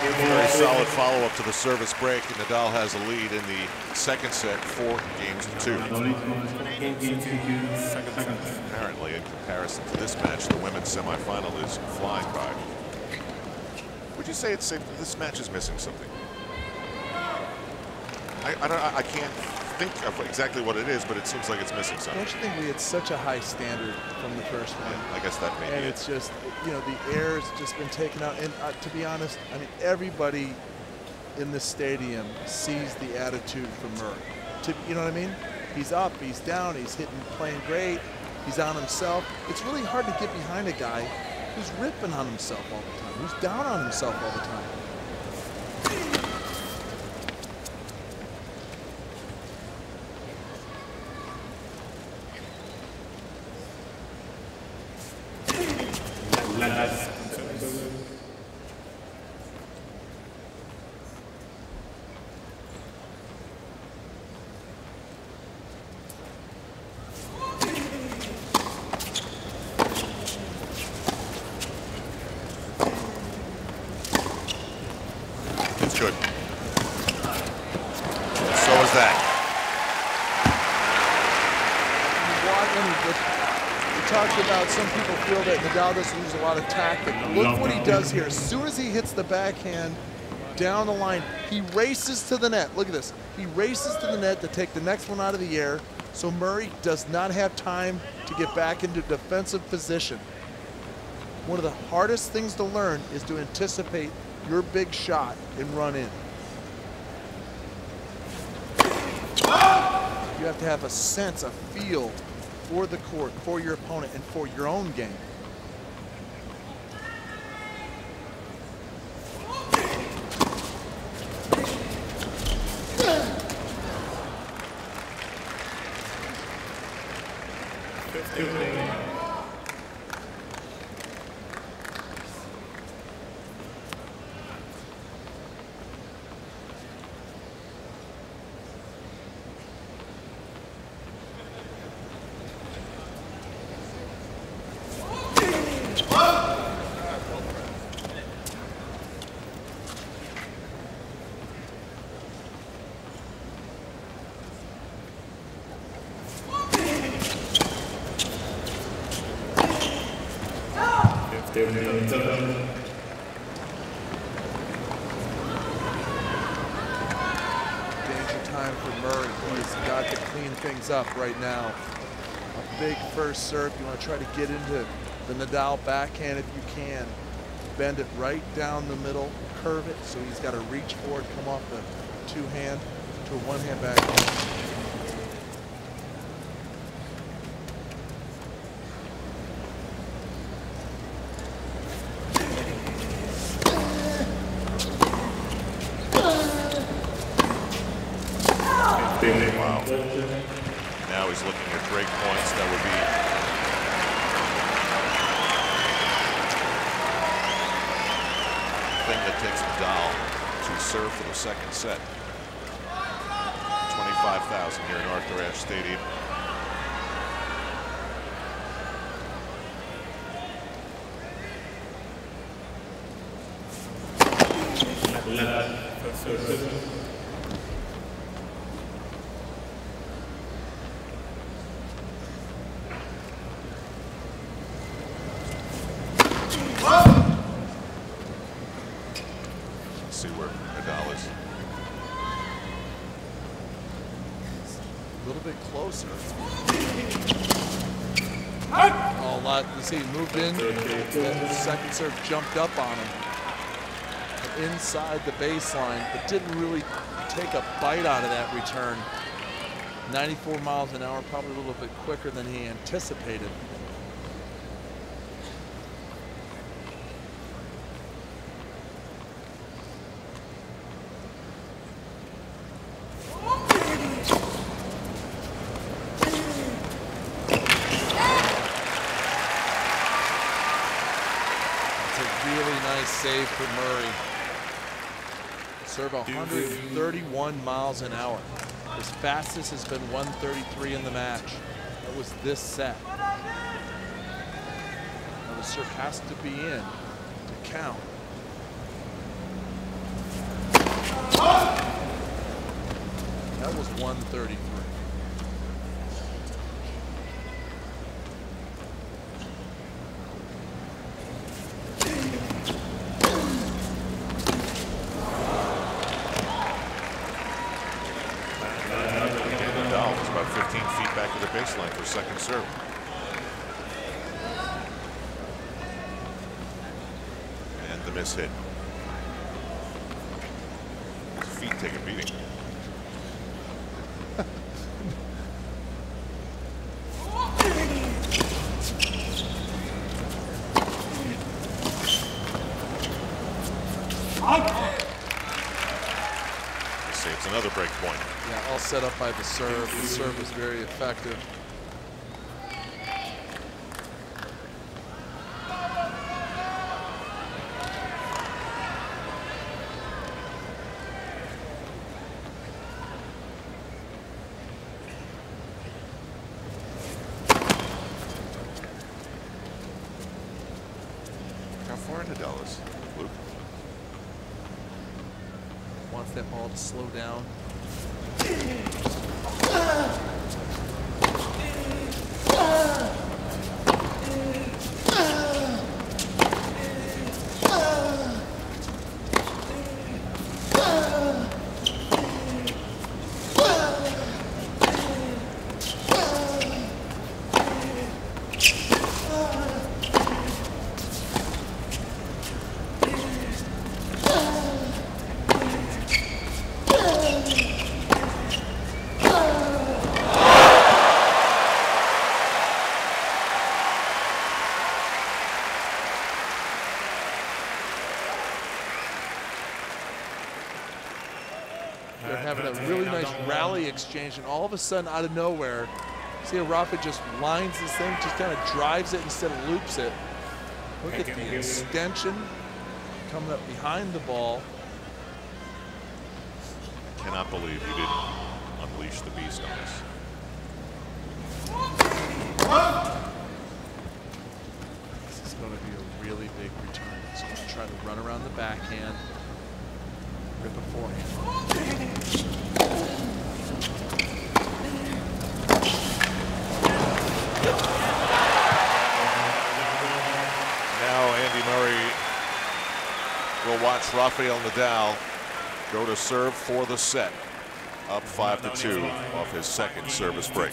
Very solid follow-up to the service break, and Nadal has a lead in the second set, 4-2. Apparently, in comparison to this match, the women's semifinal is flying by. Would you say it's safe that this match is missing something? I can't think of exactly what it is, but it seems like it's missing something. Don't you think we had such a high standard from the first one? Yeah, I guess that may be And it. it's just, you know, the air's just been taken out. And to be honest, I mean, everybody in the stadium sees the attitude from Murray. You know what I mean? He's up, he's down, he's hitting, playing great, he's on himself. It's really hard to get behind a guy who's ripping on himself all the time, who's down on himself all the time. It's good. So is that. We talked about some people feel that Nadal doesn't use a lot of tactic. Look what he does here. As soon as he hits the backhand down the line, he races to the net. Look at this. He races to the net to take the next one out of the air, so Murray does not have time to get back into defensive position. One of the hardest things to learn is to anticipate your big shot and run in. You have to have a sense, a feel for the court, for your opponent, and for your own game. Danger time for Murray. He's got to clean things up right now. A big first serve. You want to try to get into the Nadal backhand if you can. Bend it right down the middle, curve it, so he's got to reach forward, come off the two-hand to a one-hand backhand. Wow. Now he's looking at break points. That would be the thing that takes Nadal to serve for the second set. 25,000 here in Arthur Ashe Stadium. See where Nadal is. A little bit closer. Oh, a lot. You see, he moved in. The second serve jumped up on him inside the baseline, but didn't really take a bite out of that return. 94 miles an hour, probably a little bit quicker than he anticipated. Save for Murray. Serve 131 miles an hour. His fastest has been 133 in the match. That was this set. Now the serve has to be in to count. That was 133. about 15 feet back to the baseline for second serve. And the miss hit. His feet take a beating. Saves another break point. Yeah, all set up by the serve. The serve was very effective. How far Nadal is, Luke? Wants that ball to slow down. They're having a really nice rally exchange, and all of a sudden, out of nowhere, see how Rafa just lines this thing, just kind of drives it instead of loops it. Look at the extension coming up behind the ball. Cannot believe you didn't unleash the beast on us. This is going to be a really big return. He's going to try to run around the backhand, rip a forehand. Now Andy Murray will watch Rafael Nadal go to serve for the set, up 5-2 off his second service break.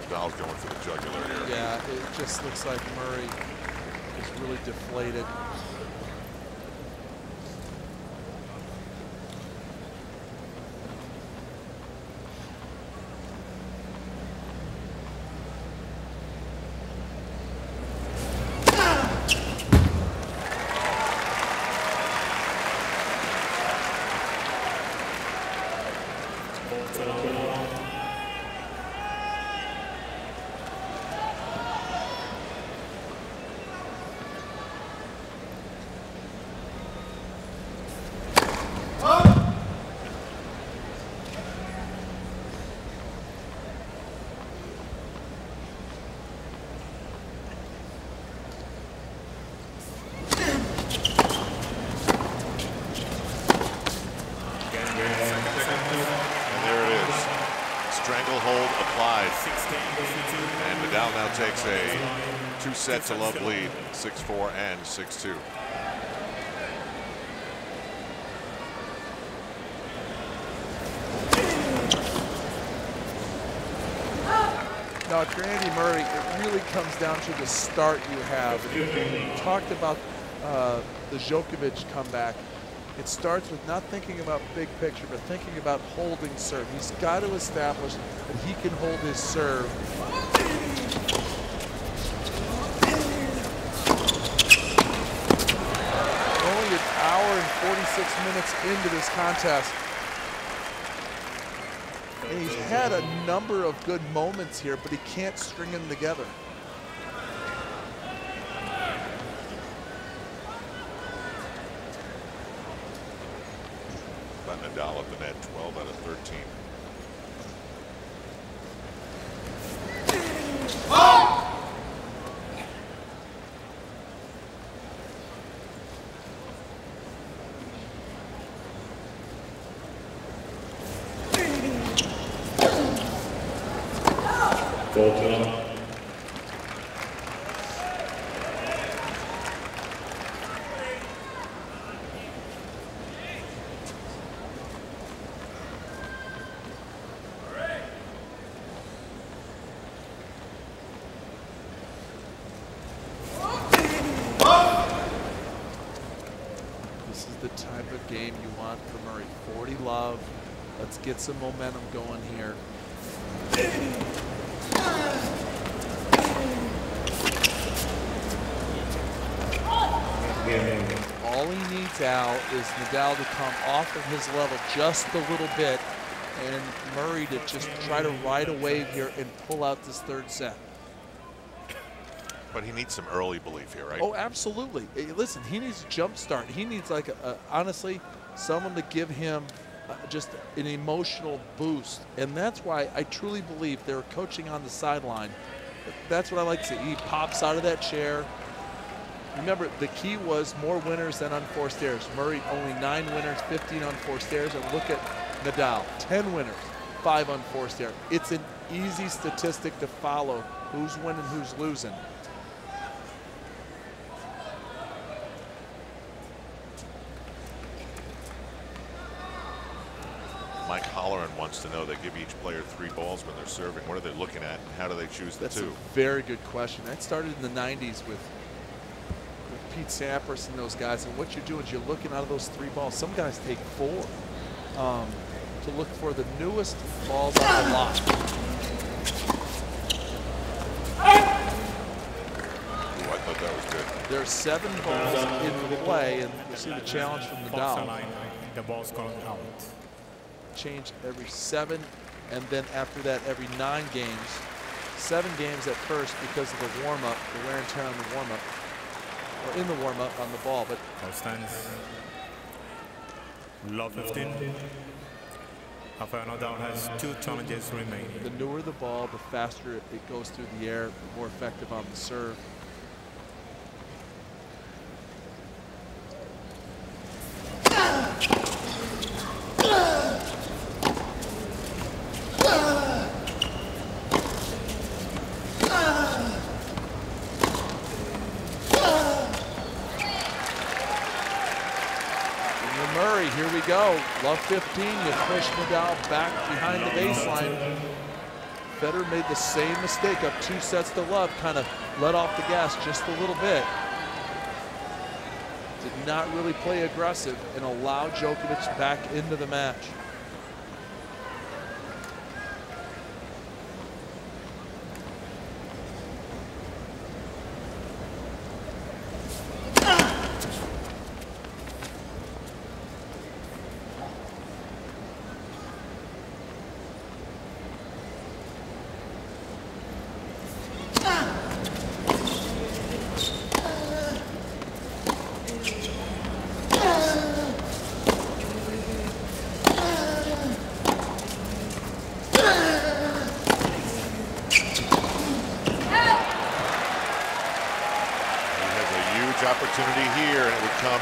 Nadal's going for the jugular here. Yeah, it just looks like Murray is really deflated. Stranglehold applied. And Nadal now takes a 2-set-to-love lead, 6-4 and 6-2. Now, if you're Andy Murray, it really comes down to the start you have. You talked about the Djokovic comeback. It starts with not thinking about big picture, but thinking about holding serve. He's got to establish that he can hold his serve. Only an hour 46 minutes into this contest. And he's had a number of good moments here, but he can't string them together. Nadal at the net, 12 out of 13. Game you want for Murray. 40 love. Let's get some momentum going here. All he needs out is Nadal to come off of his level just a little bit and Murray to just try to ride a wave here and pull out this third set. But he needs some early belief here, right? Oh, absolutely. Hey, listen, he needs a jump start. He needs, like, honestly, someone to give him just an emotional boost. And that's why I truly believe they're coaching on the sideline. That's what I like to see. He pops out of that chair. Remember, the key was more winners than unforced errors. Murray, only 9 winners, 15 unforced errors. And look at Nadal, 10 winners, 5 unforced errors. It's an easy statistic to follow who's winning, who's losing. Mike Holleran wants to know, they give each player 3 balls when they're serving. What are they looking at, and how do they choose the 2? That's a very good question. That started in the 90s with Pete Sampras and those guys. And what you're doing is you're looking out of those 3 balls. Some guys take 4 to look for the newest balls on the lot. Ooh, I thought that was good. There are 7 balls in play, and you see the challenge from Nadal. The ball's going out. Change every 7, and then after that every 9 games. 7 games at first because of the warm-up, the wear and tear on the warm-up, or in the warm-up on the ball. But stands love 15. Rafael Nadal has 2 challenges remaining. The newer the ball, the faster it goes through the air, the more effective on the serve. Here we go, love 15, you push Nadal back behind the baseline. Federer made the same mistake up 2 sets to love, kind of let off the gas just a little bit. Did not really play aggressive and allow Djokovic back into the match. Opportunity here, and it would come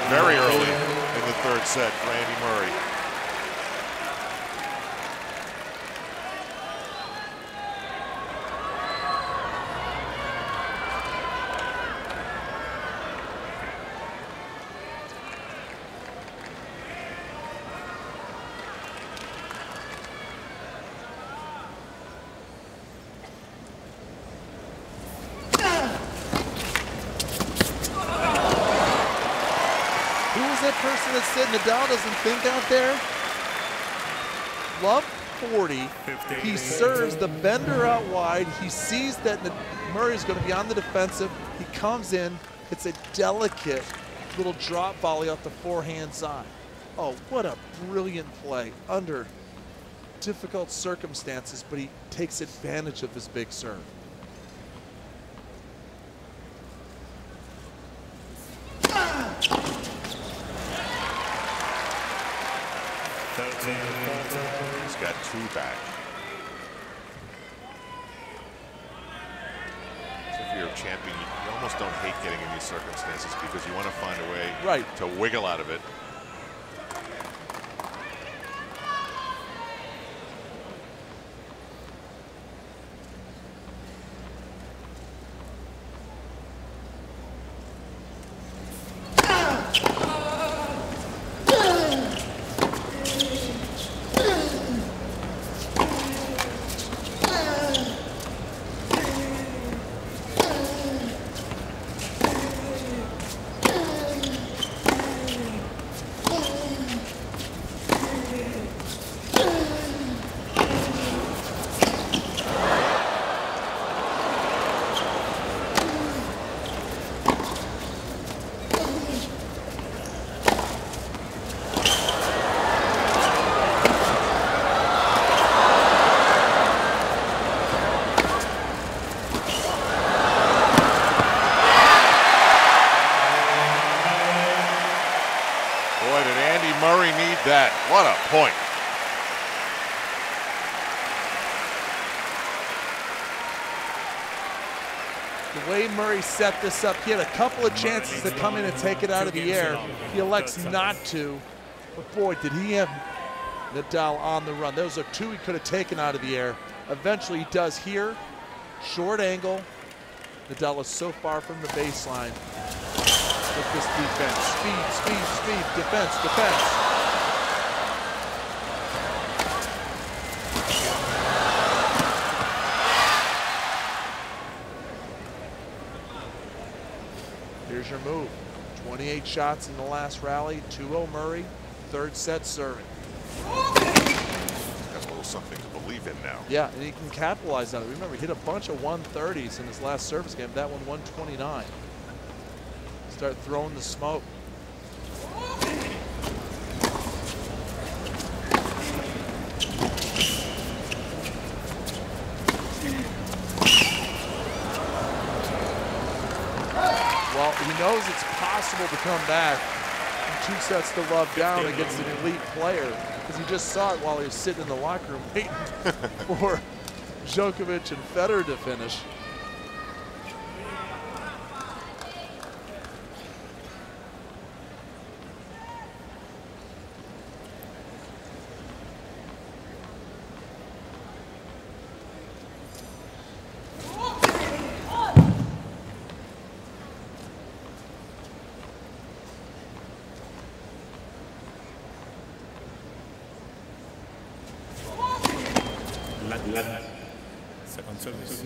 very early in the 3rd set for Andy Murray. Person that said Nadal doesn't think out there. Love 40. He serves the bender out wide. He sees that Murray's going to be on the defensive. He comes in. It's a delicate Little drop volley off the forehand side. Oh, what a brilliant play under difficult circumstances, but he takes advantage of his big serve. He's got 2 back. So if you're a champion, you almost don't hate getting in these circumstances because you want to find a way to wiggle out of it. That, what a point. The way Murray set this up, he had a couple of chances to come in and take it out of the air. He elects not to, but boy, did he have Nadal on the run. Those are 2 he could have taken out of the air. Eventually he does here, short angle. Nadal is so far from the baseline with this defense. Speed, speed, speed, defense, defense. Here's your move. 28 shots in the last rally. 2-0 Murray. 3rd set serving. That's a little something to believe in now. Yeah, and he can capitalize on it. Remember, he hit a bunch of 130s in his last service game. That one 129. Start throwing the smoke. Well, he knows it's possible to come back from 2 sets to love down against an elite player, because he just saw it while he was sitting in the locker room waiting for Djokovic and Federer to finish. Second service.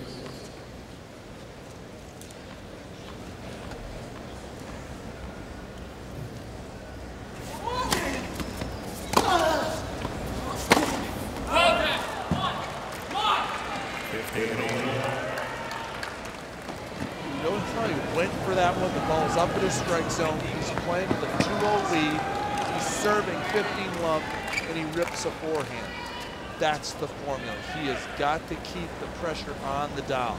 Notice how he went for that one. The ball's up in his strike zone. He's playing with a 2-0 lead. He's serving 15 love, and he rips a forehand. That's the formula. He has got to keep the pressure on Nadal.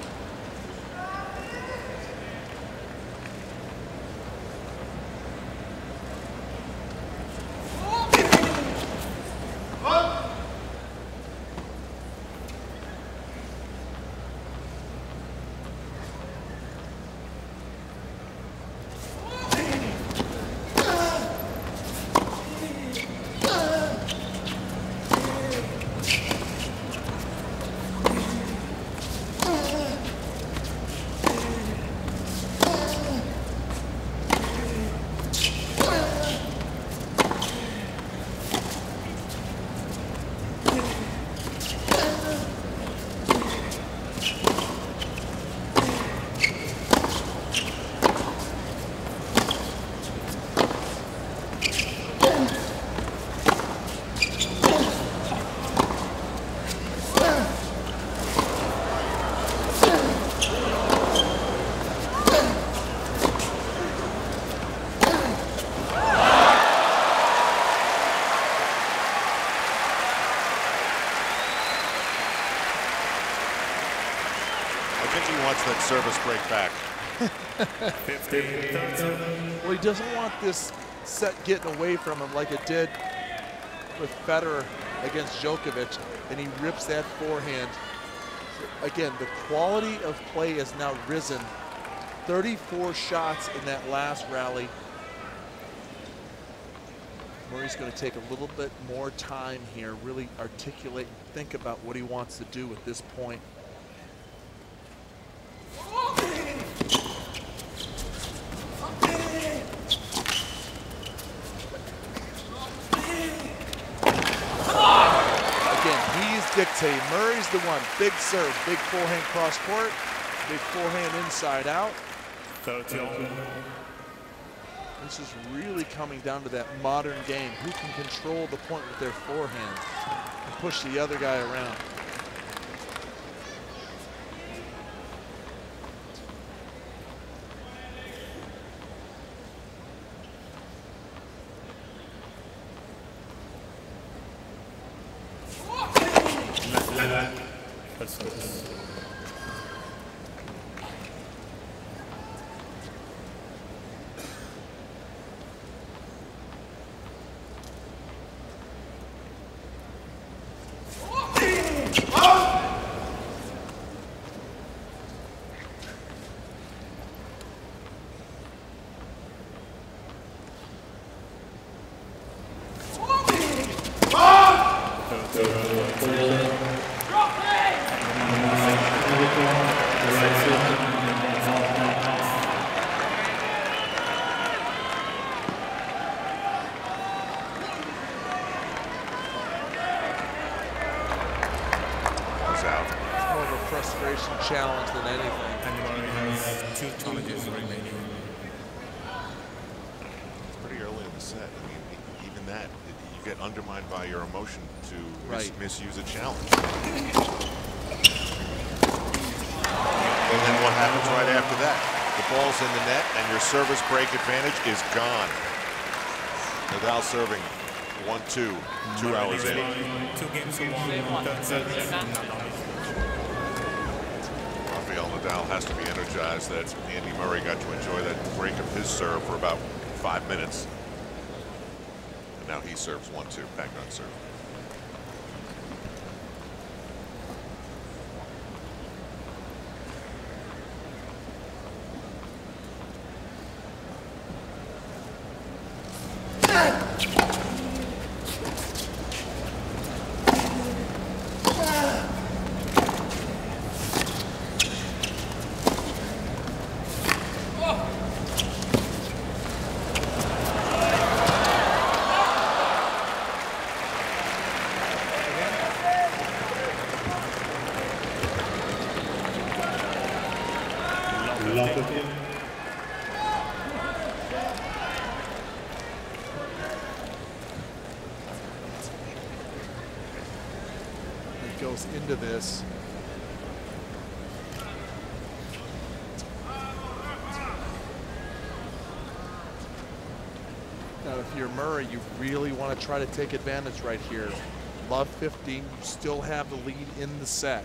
service break back. Well, he doesn't want this set getting away from him like it did with Federer against Djokovic, and he rips that forehand. So again, the quality of play has now risen. 34 shots in that last rally. Murray's going to take a little bit more time here, really articulate and think about what he wants to do at this point. Dictate. Murray's the one. Big serve, big forehand cross court, big forehand inside out. This is really coming down to that modern game. Who can control the point with their forehand and push the other guy around? Challenge than anything. And Murray has 2 challenges remaining. It's pretty early in the set. I mean, even that, you get undermined by your emotion to misuse a challenge. And then what happens right after that? The ball's in the net, and your service break advantage is gone. Nadal serving 1-2, 2 hours in. 2 games to 1. Rafael Nadal has to be energized that Andy Murray got to enjoy that break of his serve for about 5 minutes. And now he serves 1-2, back on serve. Goes into this. Now, if you're Murray, you really want to try to take advantage right here. Love 15, you still have the lead in the set.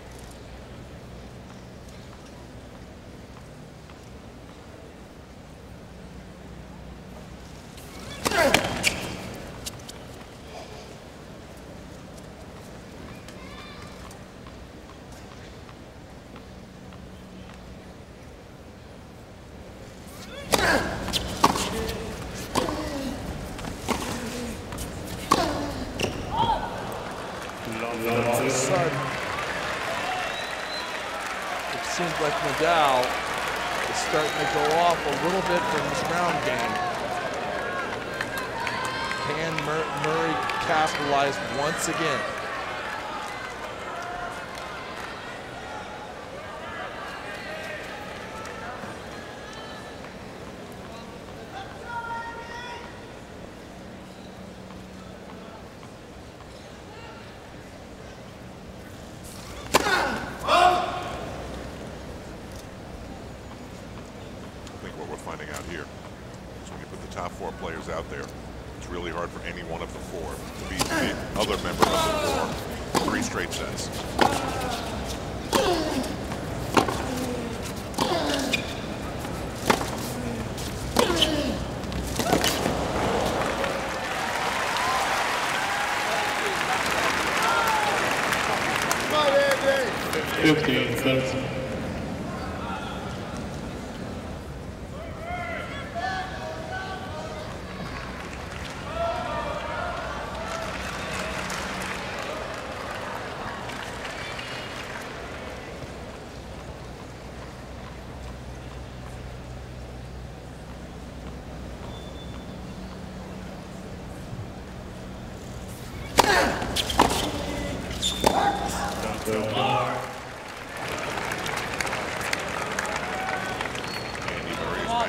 It seems like Nadal is starting to go off a little bit from his ground game. Can Murray capitalize once again? Finding out here is when you put the top 4 players out there, it's really hard for any one of the 4 to beat the other member of the 4 3 straight sets. 15-13.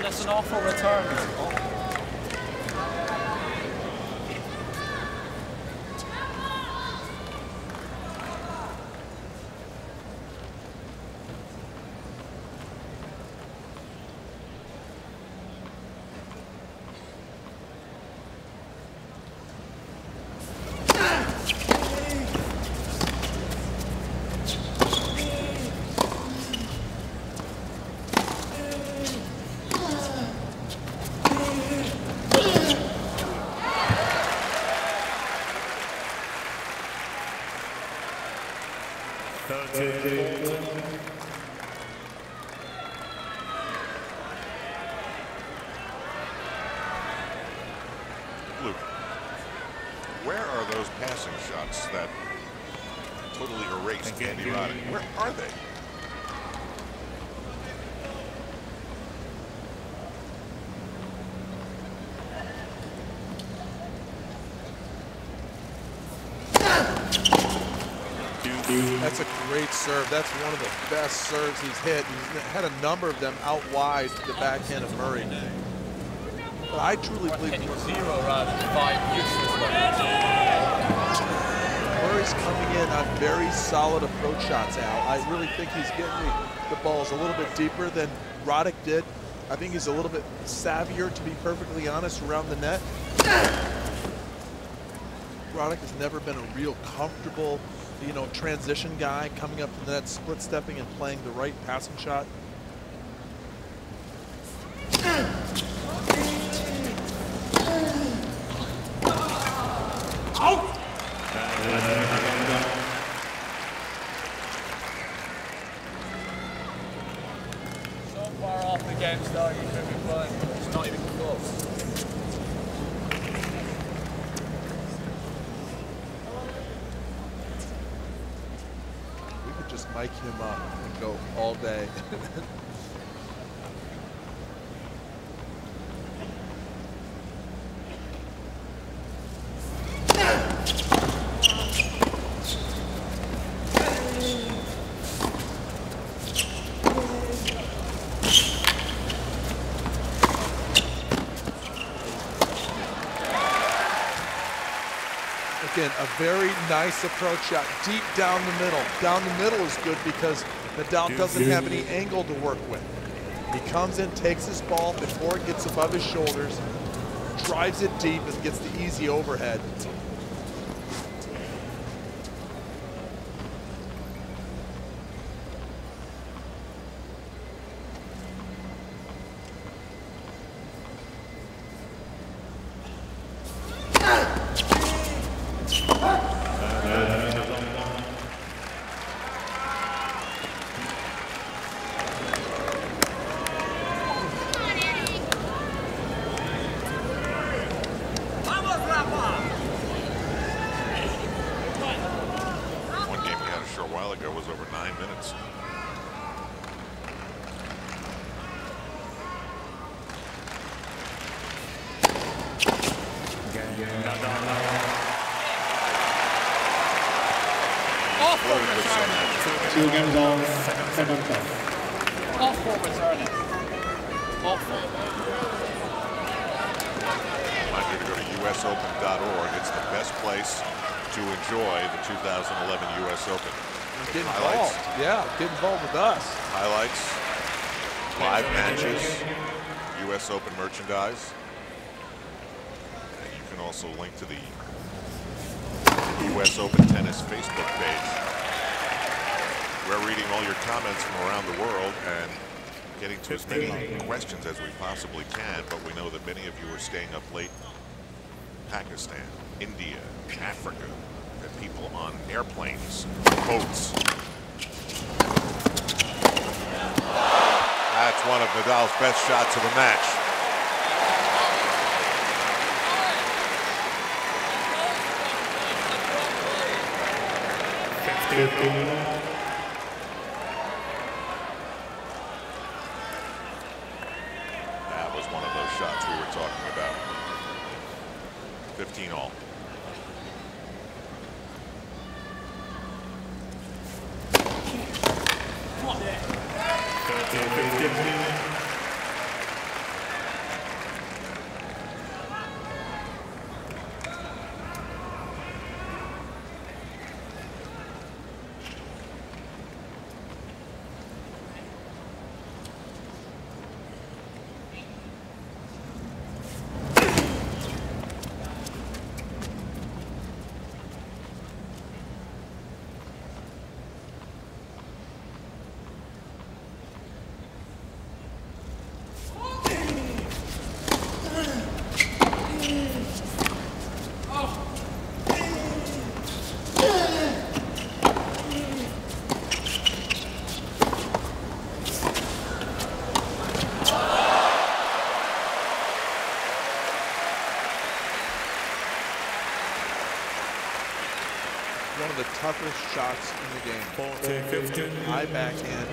That's an awful return. Luke, where are those passing shots that totally erased Andy Roddick? Where are they? That's a great serve. That's one of the best serves he's hit. He's had a number of them out wide to the backhand of Murray. But I truly believe zero rather than 5 useless ones. Murray's coming in on very solid approach shots, Al. I really think he's getting the balls a little bit deeper than Roddick did. I think he's a little bit savvier, to be perfectly honest, around the net. Roddick has never been a real comfortable, you know, transition guy coming up to the net, split stepping and playing the right passing shot. So far off the game start, you could be playing. It's not even close. Just mic him up and go all day. Again, a very nice approach shot, deep down the middle. Down the middle is good because Nadal doesn't have any angle to work with. He comes in, takes his ball before it gets above his shoulders, drives it deep and gets the easy overhead. Two games on, 7-5. Awful returning. Awful. Remind you to go to usopen.org. It's the best place to enjoy the 2011 US Open. Get involved. Yeah, get involved with us. Highlights, live matches, US Open merchandise. And you can also link to the US Open Tennis Facebook page. We're reading all your comments from around the world and getting to as many questions as we possibly can, but we know that many of you are staying up late. Pakistan, India, Africa, and people on airplanes, boats, That's one of Nadal's best shots of the match. That was one of those shots we were talking about. 15 all. One of the toughest shots in the game. High backhand,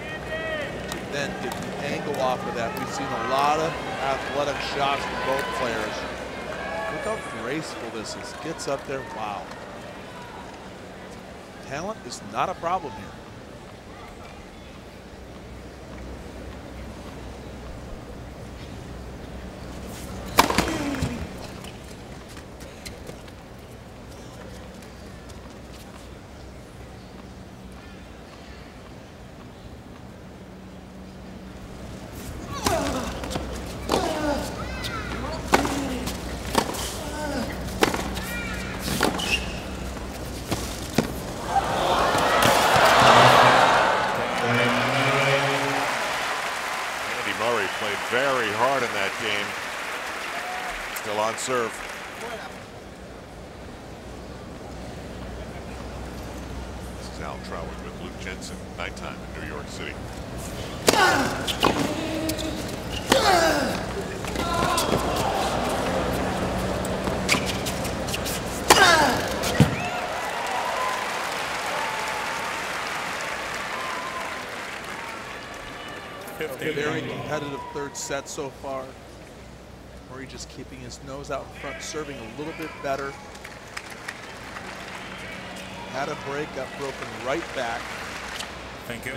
then get the angle off of that. We've seen a lot of athletic shots from both players. Look how graceful this is. Gets up there, wow. Talent is not a problem here. Very hard in that game. Still on serve. This is Al Trowick with Luke Jensen. Nighttime in New York City. Very competitive third set so far. Murray just keeping his nose out in front, serving a little bit better. Had a break, got broken right back. Thank you.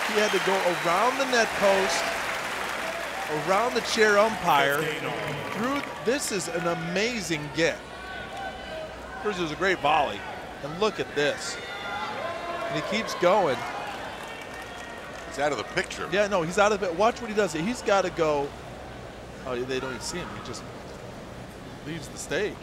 He had to go around the net post, around the chair umpire. Through. This is an amazing get. First, it was a great volley, and look at this. And he keeps going. He's out of the picture. Yeah, no, he's out of it. Watch what he does. He's got to go. Oh, they don't even see him. He just leaves the stage.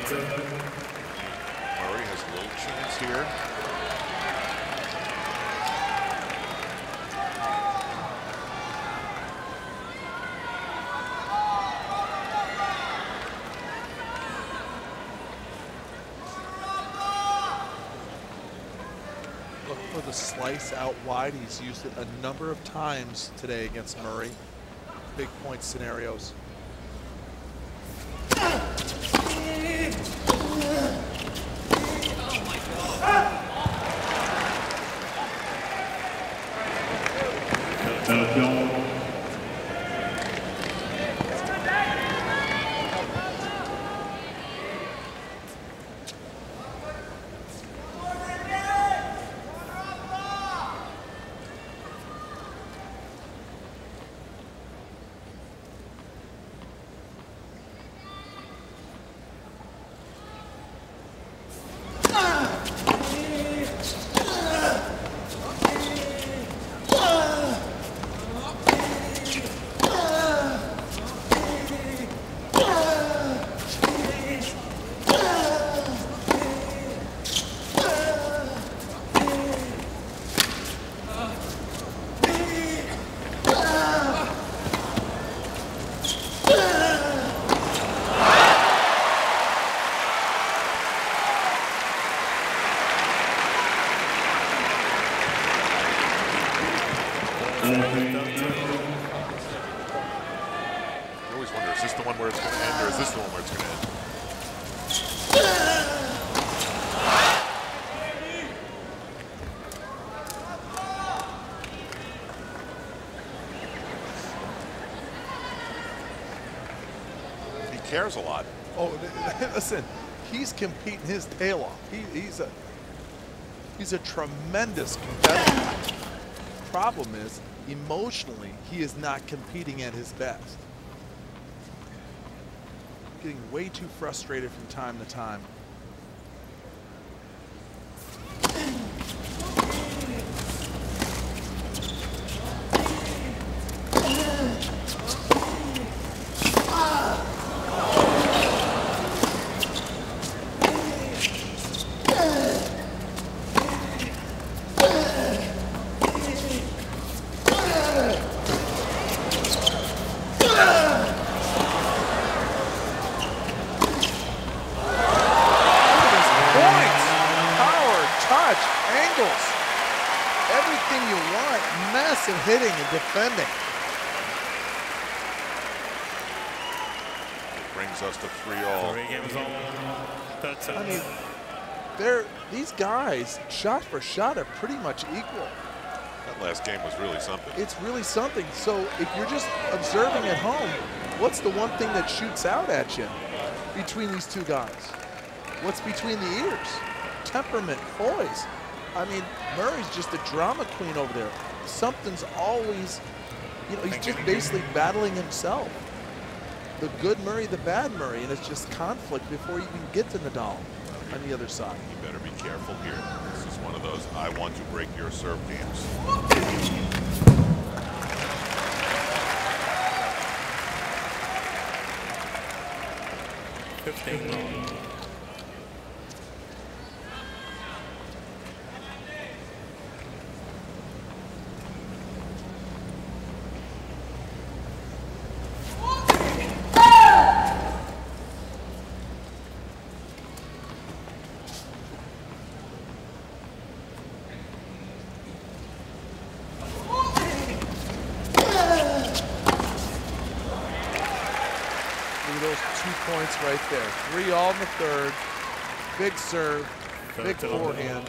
Murray has a little chance here. Look for the slice out wide. He's used it a number of times today against Murray. Big point scenarios. You always wonder, is this the one where it's going to end, or is this the one where it's going to end? He cares a lot. Oh, listen, he's competing his tail off. He's a tremendous competitor. Problem is, emotionally, he is not competing at his best. Getting way too frustrated from time to time. Hitting and defending. It brings us to 3-all. 3 games on. I mean, these guys, shot for shot, are pretty much equal. That last game was really something. It's really something. So if you're just observing at home, what's the one thing that shoots out at you between these two guys? What's between the ears? Temperament, poise. I mean, Murray's just a drama queen over there. Something's always, you know, he's just basically battling himself. The good Murray, the bad Murray, and it's just conflict before you even get to Nadal on the other side. You better be careful here. This is one of those I want to break your serve games. Right there, 3-all in the third. Big serve, big forehand.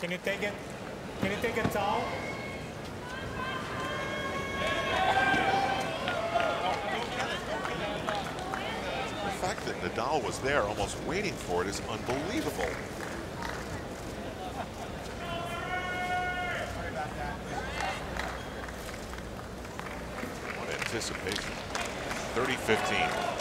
Can you take it? Can you take a towel? The fact that Nadal was there almost waiting for it is unbelievable. What anticipation. 30-15.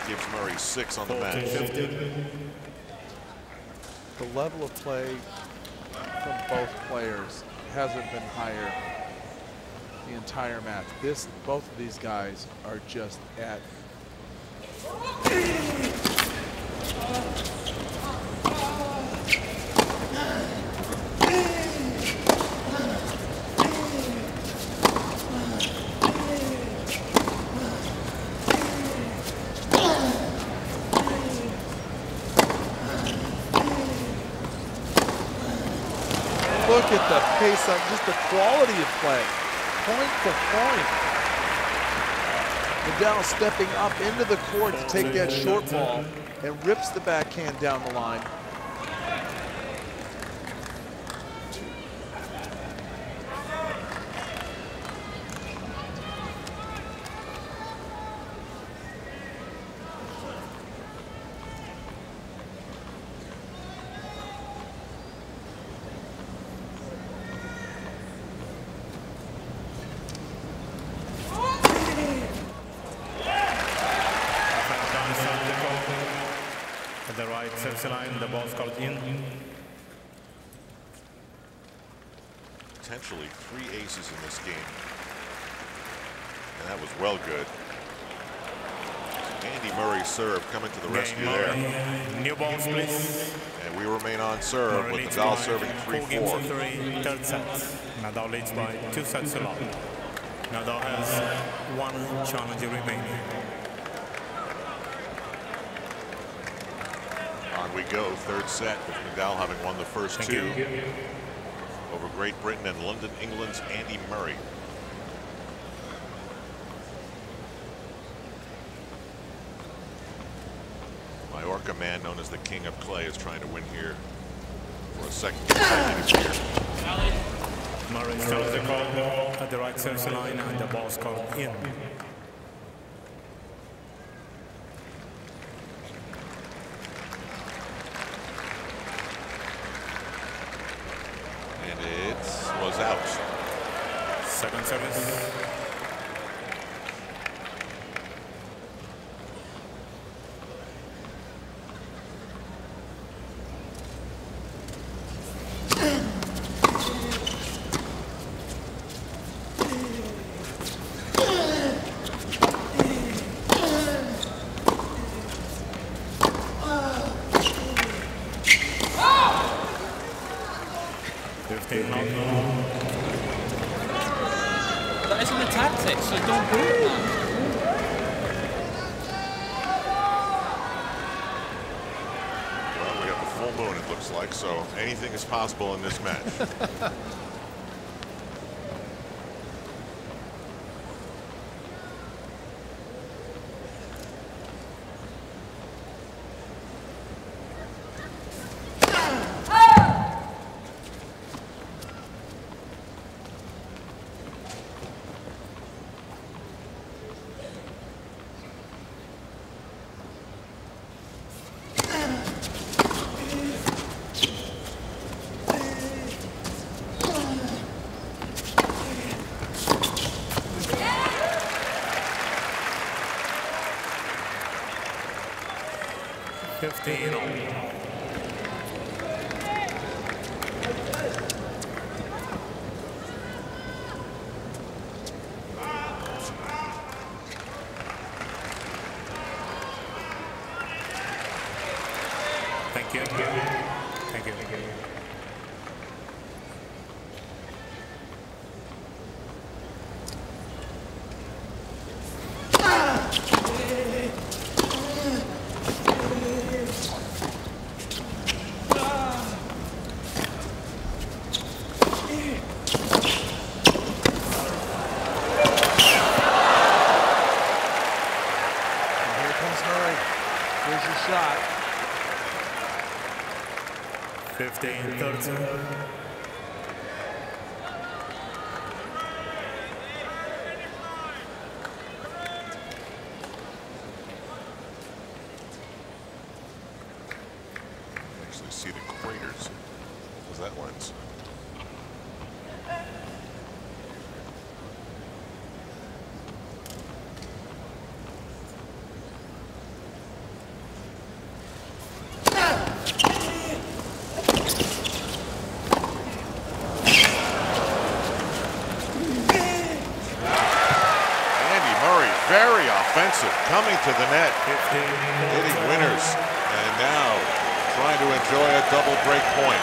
Gives Murray 6 on the match. The level of play from both players hasn't been higher the entire match. Both of these guys are just at look at the pace of just the quality of play, point to point. Nadal stepping up into the court to take that short ball and rips the backhand down the line. service line, the ball's called in. Potentially 3 aces in this game. And that was well good. Andy Murray's serve coming to the rescue there. New balls, please. And we remain on serve with Nadal serving 3-4. 4 games to 3, third set. Nadal leads by 2 sets to 0. Nadal has 1 challenge remaining. On we go, third set with Nadal having won the first 2 over Great Britain and London, England's Andy Murray. Mallorca man known as the King of Clay is trying to win here for a second consecutive year. Murray starts the call at the right service line and the ball's called in. And it was out. Second service. That isn't the tactics, so don't do it. Well, we have the full moon, it looks like, so anything is possible in this match. Thank you. Thank you. Here's your shot. 15-13. Actually see the craters as that lens. Very offensive, coming to the net, hitting winners, and now trying to enjoy a double break point.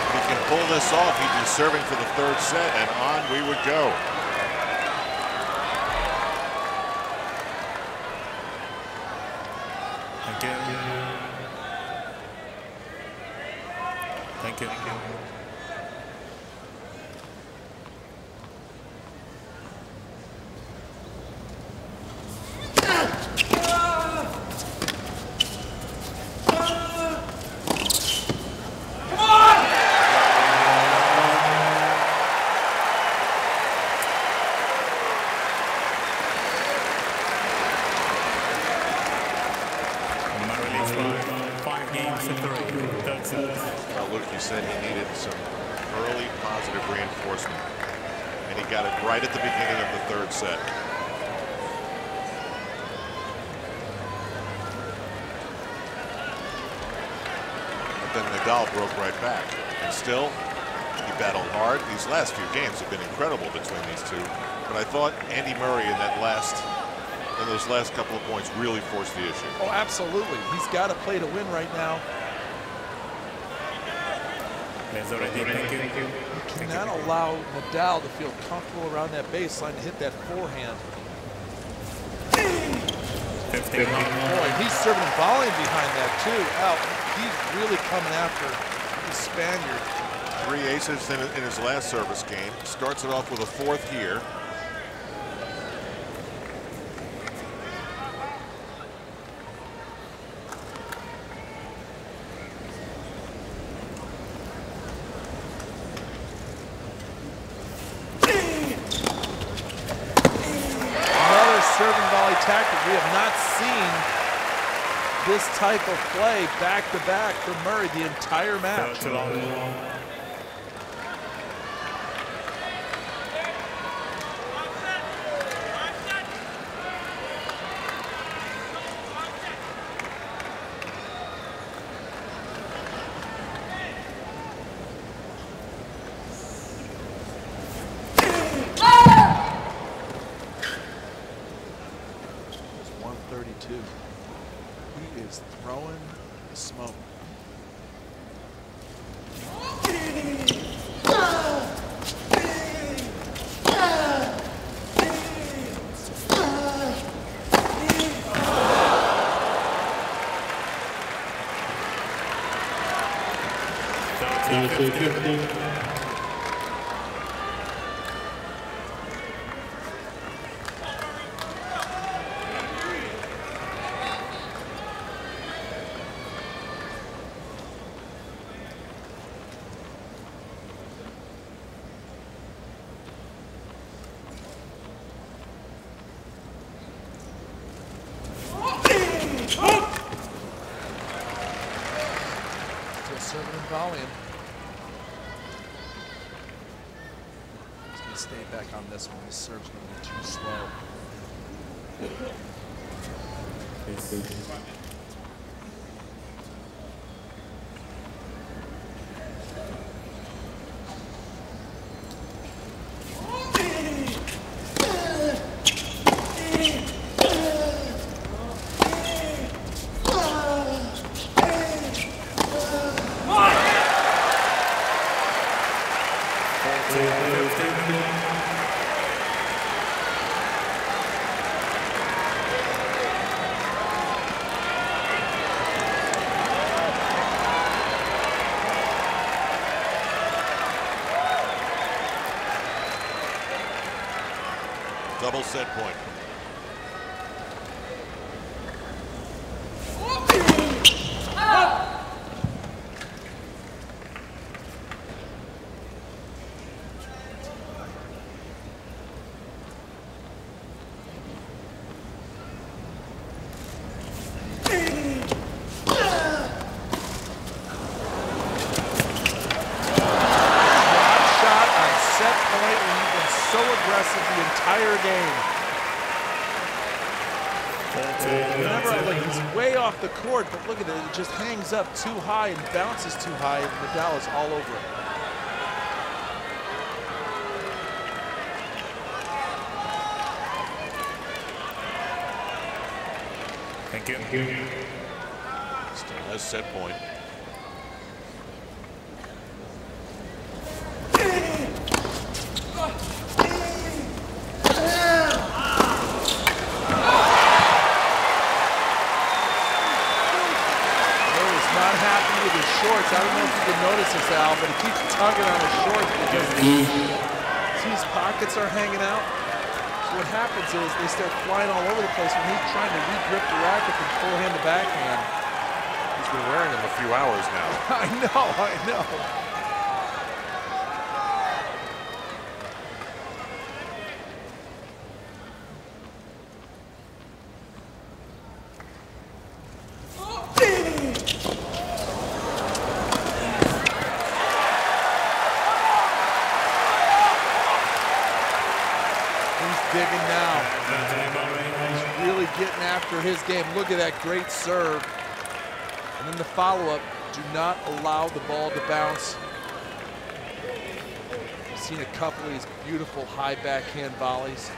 If he can pull this off, he'd be serving for the third set, and on we would go. Thank you. Thank you. Said he needed some early positive reinforcement, and he got it right at the beginning of the third set. then Nadal broke right back. And still, he battled hard. These last few games have been incredible between these two. But I thought Andy Murray in those last couple of points really forced the issue. Oh, absolutely. He's got to play to win right now. You cannot allow Nadal to feel comfortable around that baseline to hit that forehand. Boy, he's serving and volleying behind that too. Al, he's really coming after the Spaniard. 3 aces in his last service game. Starts it off with a 4th here. Tactic. We have not seen this type of play back-to-back from Murray the entire match. He is throwing the smoke. Serving and volleying. He's going to stay back on this one. His serve's going to be too slow. Double set point. The entire game. Remember, like, he's way off the court, but look at it, it just hangs up too high and bounces too high, and Nadal is all over it. Thank you. Still has set point. Shorts. I don't know if you can notice this, Al, but he keeps tugging on his shorts because his pockets are hanging out. So what happens is they start flying all over the place when he's trying to re-grip the racket from forehand to backhand. He's been wearing them a few hours now. I know. Digging now. He's really getting after his game. Look at that great serve. And then the follow-up. Do not allow the ball to bounce. I've seen a couple of these beautiful high backhand volleys.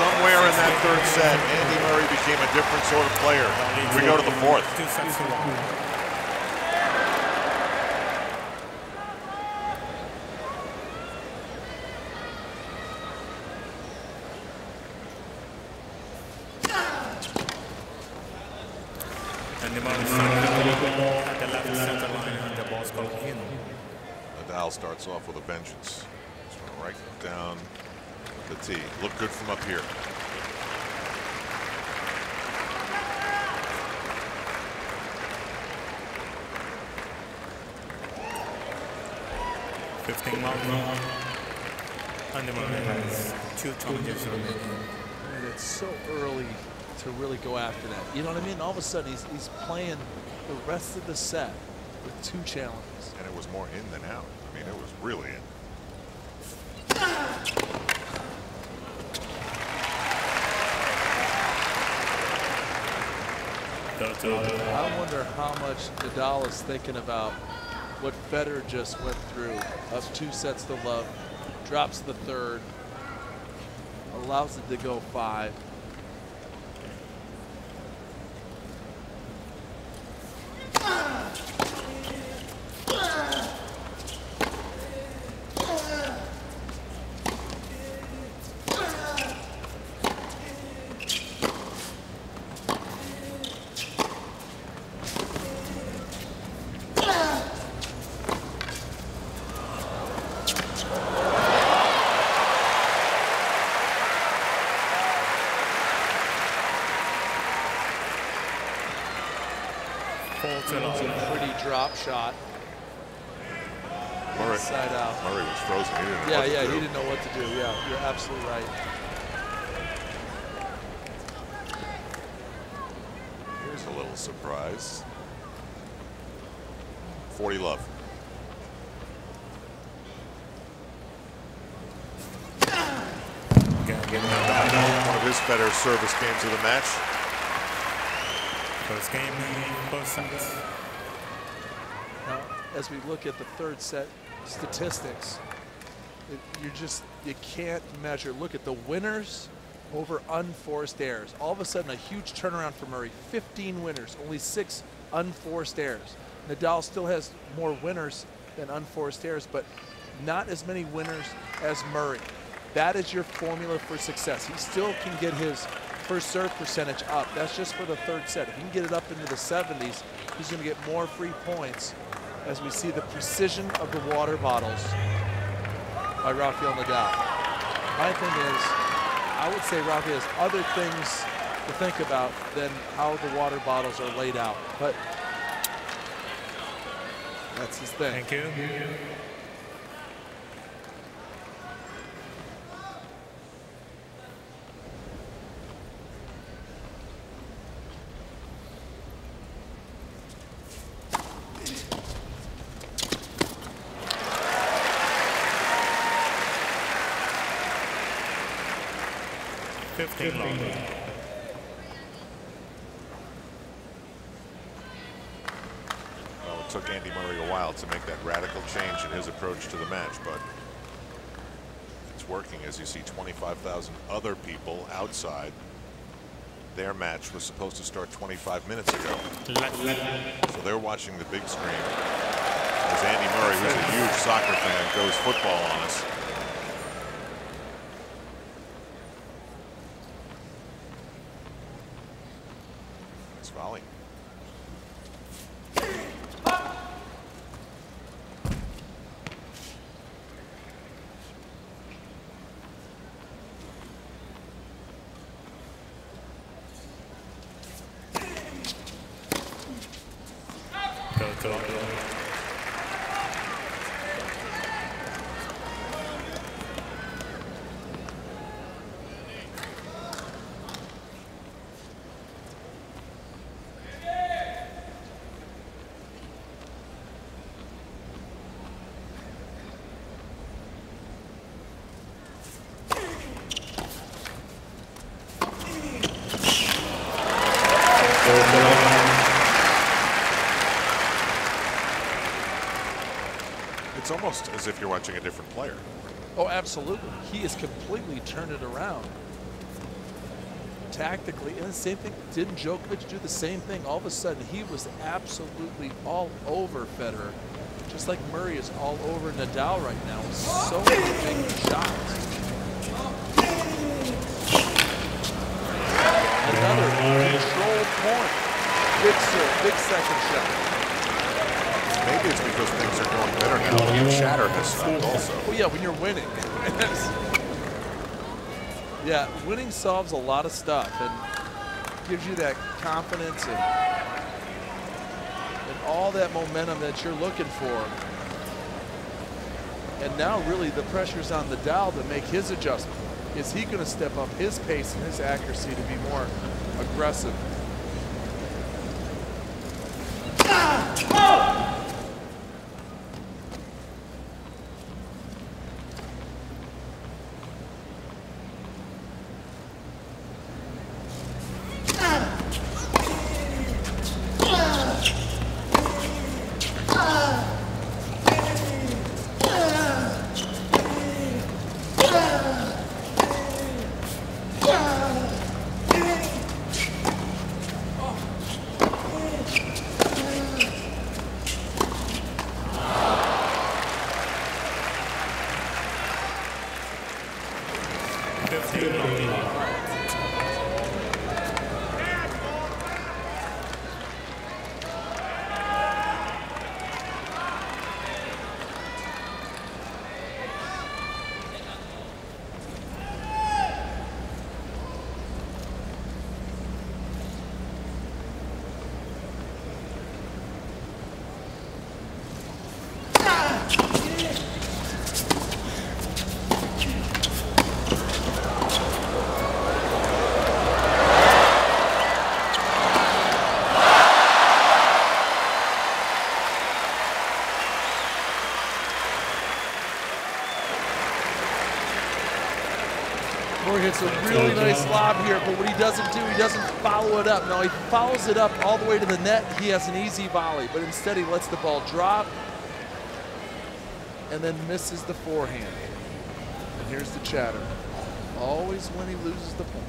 Somewhere in that third set, Andy Murray became a different sort of player. We go to the fourth. 2 sets to 1. And the Murray at the left center line, and the ball's called in. Nadal starts off with a vengeance. Right down the tee. Look good from up here. And the Murray has 2 challenges remaining. And it's so early to really go after that. You know what I mean? All of a sudden, he's playing the rest of the set with 2 challenges. And it was more in than out. I mean, it was really in. I wonder how much Nadal is thinking about what Federer just went through. Up 2 sets to love, drops the third, allows it to go 5. Pretty drop shot. Murray, Side out. Murray was frozen. He didn't know what to do. He didn't know what to do. Yeah, you're absolutely right. Here's a little surprise. 40 love. One of his better service games of the match. First game, both sets. Now, as we look at the third set statistics, you can't measure. Look at the winners over unforced errors. All of a sudden, a huge turnaround for Murray. 15 winners, only 6 unforced errors. Nadal still has more winners than unforced errors, but not as many winners as Murray. That is your formula for success. He still can get his first serve percentage up. That's just for the third set. If he can get it up into the 70s, he's going to get more free points as we see the precision of the water bottles by Rafael Nadal. My thing is, I would say Rafael has other things to think about than how the water bottles are laid out. But that's his thing. Thank you. Well, it took Andy Murray a while to make that radical change in his approach to the match, but it's working. As you see 25,000 other people outside. Their match was supposed to start 25 minutes ago. So they're watching the big screen as Andy Murray, who's a huge soccer fan, goes football on us. Nice volley. It's almost as if you're watching a different player. Oh, absolutely. He has completely turned it around. Tactically, and the same thing, didn't Djokovic do the same thing? All of a sudden, he was absolutely all over Federer. Just like Murray is all over Nadal right now with so many big shots. Another controlled point. Big serve, big second shot. Maybe it's because things are going better now. The chatter has stopped also. Well, yeah, when you're winning. Yeah, winning solves a lot of stuff and gives you that confidence and all that momentum that you're looking for. And now really the pressure's on Nadal to make his adjustment. Is he going to step up his pace and his accuracy to be more aggressive? Hits a really nice lob here, but what he doesn't do, he doesn't follow it up. No, he follows it up all the way to the net. He has an easy volley, but instead he lets the ball drop and then misses the forehand. And here's the chatter. Always when he loses the point.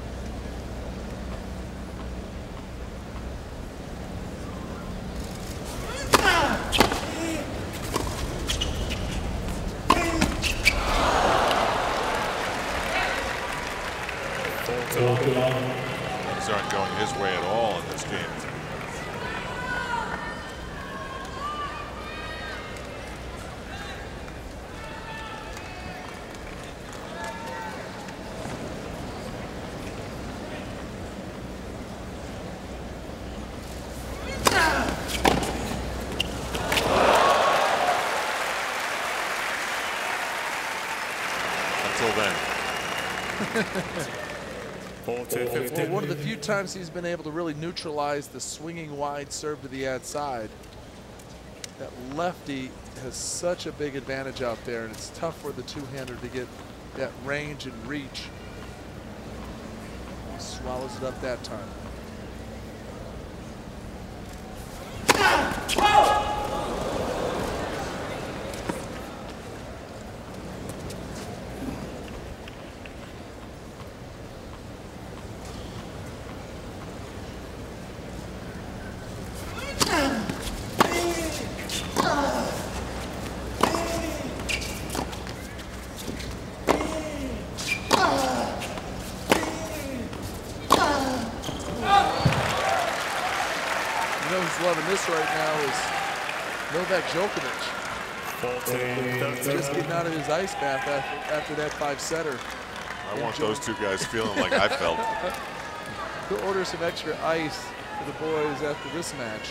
Things aren't going his way at all in this game. Until then. Well, one of the few times he's been able to really neutralize the swinging wide serve to the outside. That lefty has such a big advantage out there, and it's tough for the two-hander to get that range and reach. He swallows it up that time. Loving this right now is Novak Djokovic. Just getting out of his ice bath after that five-setter. I want those two guys feeling like I felt. He'll order some extra ice for the boys after this match.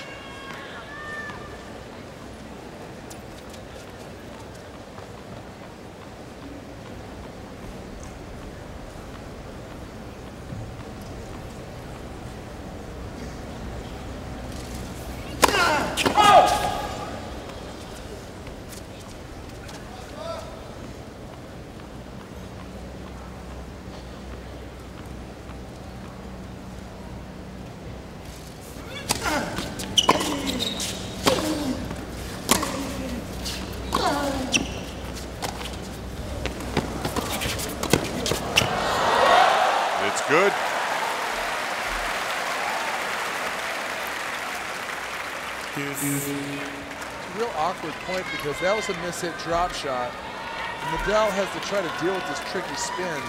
Real awkward point because that was a miss-hit drop shot. And Nadal has to try to deal with this tricky spin.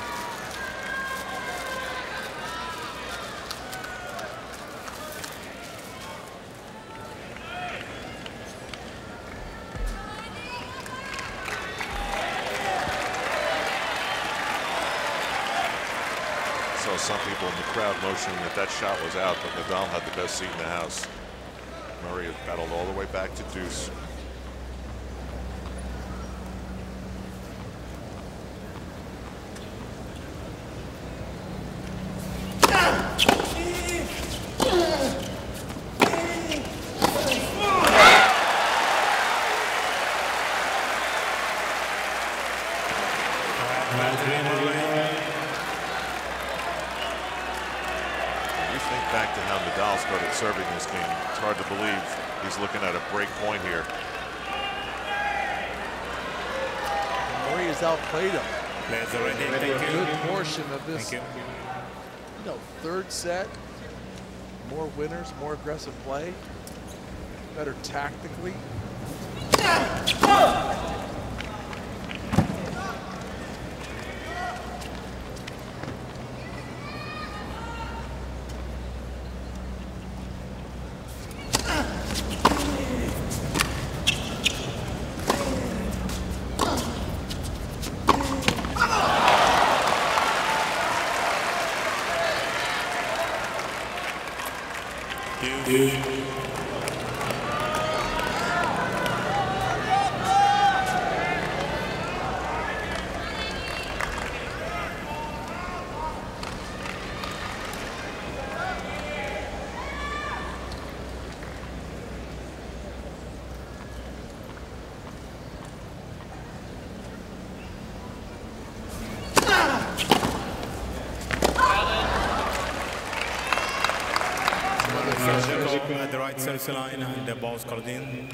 So some people in the crowd motioning that shot was out, but Nadal had the best seat in the house. Murray has battled all the way back to deuce. Back to how Nadal started serving this game. It's hard to believe he's looking at a break point here. Murray has outplayed him. Players are ready. A good portion of this, third set. More winners, more aggressive play, better tactically. At the right service line, and the ball's called in.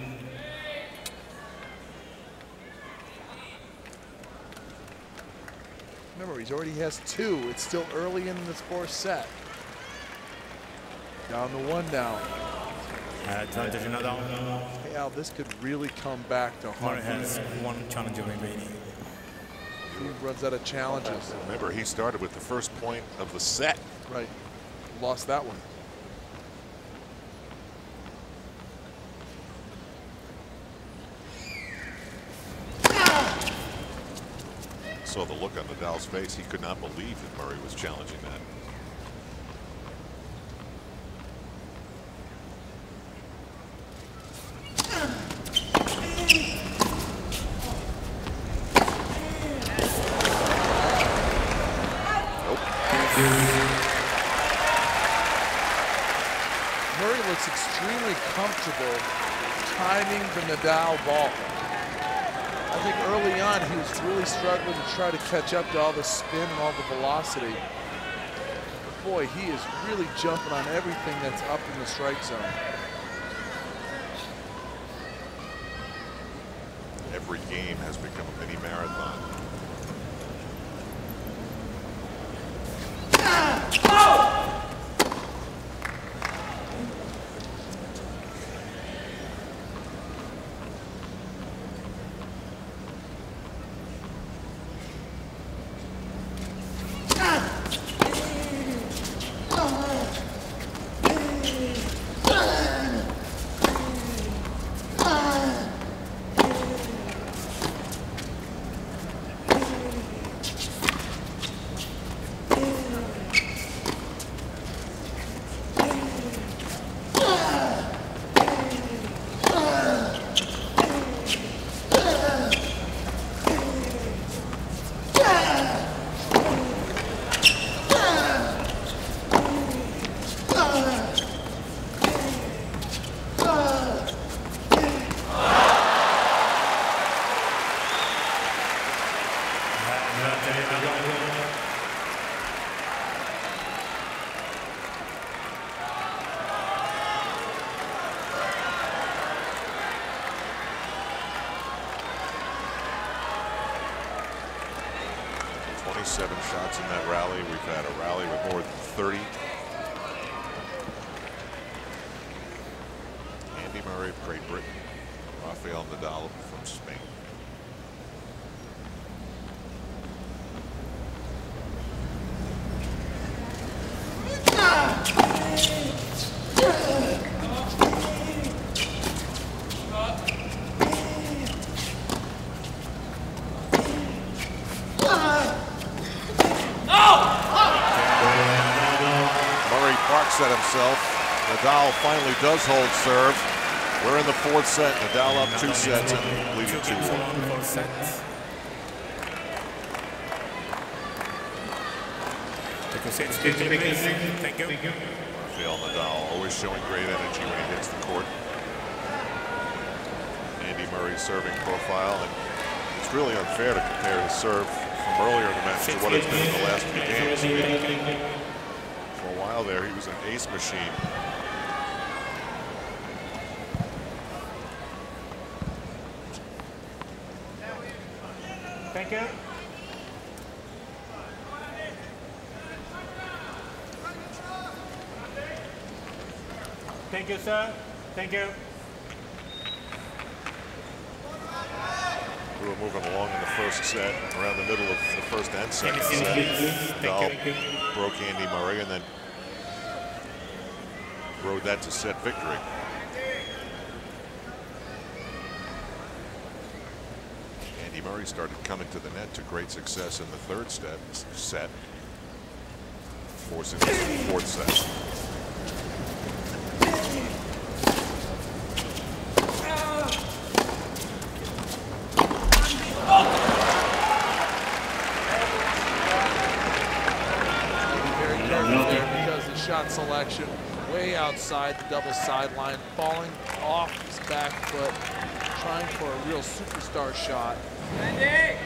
Remember, he already has 2. It's still early in this fourth set. Down to 1 now. Advantage Nadal. Hey Al, this could really come back to haunt Murray has 1 challenge remaining. He runs out of challenges. Remember, he started with the first point of the set. Right. Lost that one. Saw the look on Nadal's face. He could not believe that Murray was challenging that. Murray looks extremely comfortable timing the Nadal ball. I think early on he was really struggling to try to catch up to all the spin and all the velocity. But boy, he is really jumping on everything that's up in the strike zone. Every game has become a mini marathon. Shots in that rally. We've had a rally with more than 30. Andy Murray of Great Britain, Rafael Nadal from Spain. Set himself. Nadal finally does hold serve. We're in the fourth set. Nadal up 2 sets and leading 2-1. Thank you. Rafael Nadal always showing great energy when he hits the court. Andy Murray's serving profile, and it's really unfair to compare his serve from earlier in the match to what it's been in the last few games. For a while there, he was an ace machine. Thank you. Thank you, sir. Thank you. We were moving along in the first set, around the middle of the first and second set. Nadal broke Andy Murray and then rode that to set victory. Andy Murray started coming to the net to great success in the third set, forcing his fourth set. Shot selection way outside the double sideline, falling off his back foot, trying for a real superstar shot. Andy!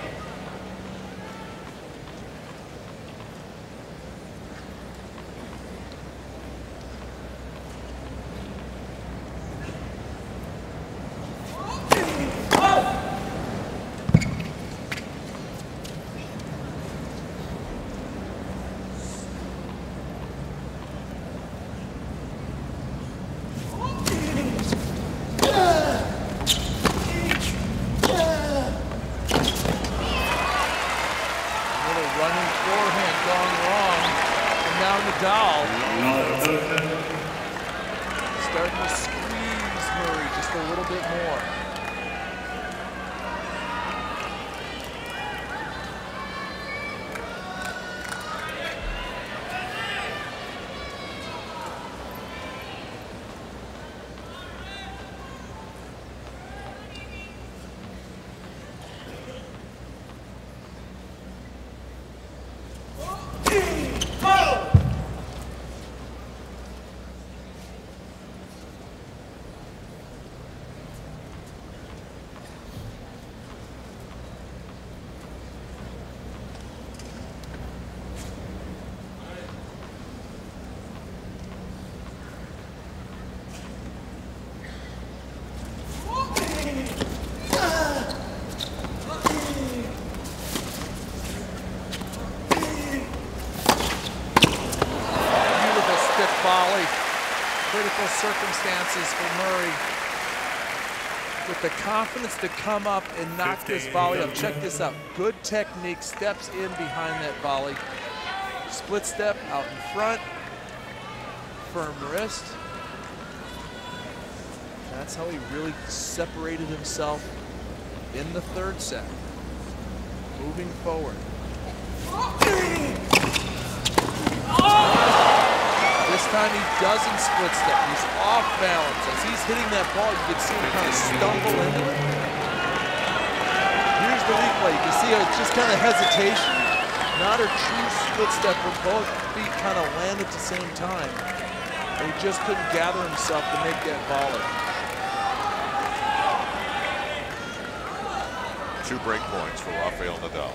Starting to squeeze Murray just a little bit more. Critical circumstances for Murray with the confidence to come up and knock this volley up. Check this out. Good technique, steps in behind that volley. Split step out in front, firm wrist. That's how he really separated himself in the third set. Moving forward. This time he doesn't split step. He's off balance. As he's hitting that ball, you can see him kind of stumble into it. Here's the replay. You can see how it's just kind of hesitation. Not a true split step where both feet kind of land at the same time. And he just couldn't gather himself to make that volley. 2 break points for Rafael Nadal.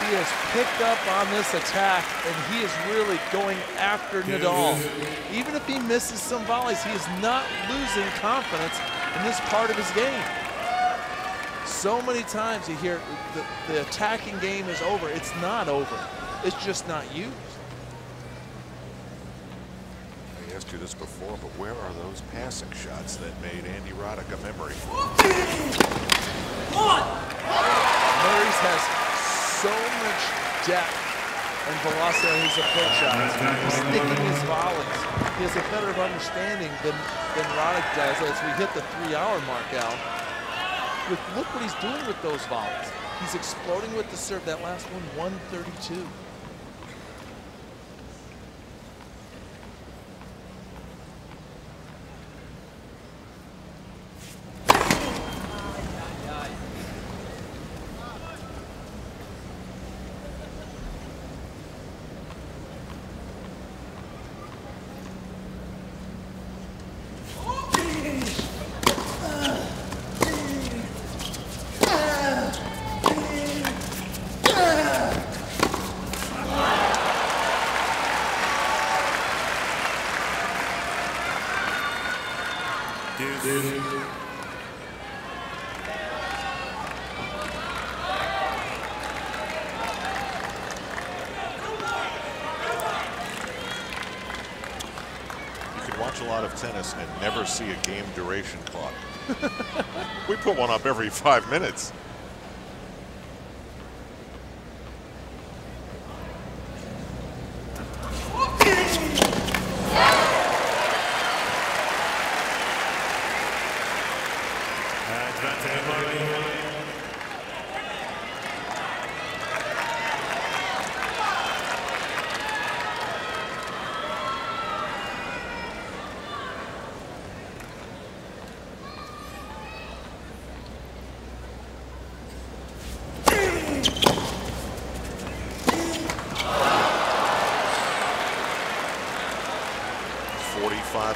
He has picked up on this attack, and he is really going after Nadal. Even if he misses some volleys, he is not losing confidence in this part of his game. So many times you hear the attacking game is over. It's not over. It's just not used. I asked you this before, but where are those passing shots that made Andy Roddick a memory? Murray's has so much depth and velocity on his approach shots. He's sticking his volleys. He has a better understanding than Roddick does as we hit the 3-hour mark out. Look what he's doing with those volleys. He's exploding with the serve. That last one, 132. Watch a lot of tennis and never see a game duration clock. We put one up every 5 minutes.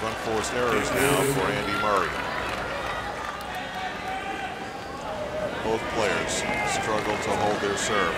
Unforced errors now for Andy Murray. Both players struggle to hold their serve.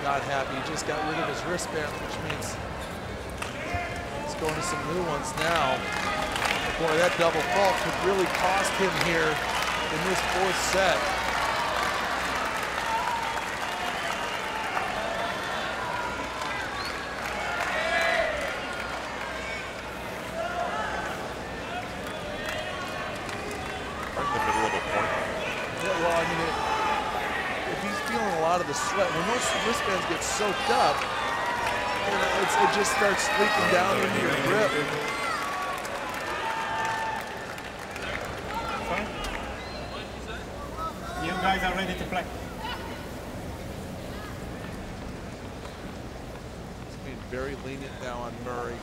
Not happy. He just got rid of his wristband, which means he's going to some new ones now. Boy, that double fault could really cost him here in this 4th set. Right in the middle of a point. Yeah, well, I mean, if he's feeling a lot of the sweat, when those wristbands get soaked up, you know, it just starts leaking down into your grip. Fine. You guys are ready to play. He's being very lenient now on Murray.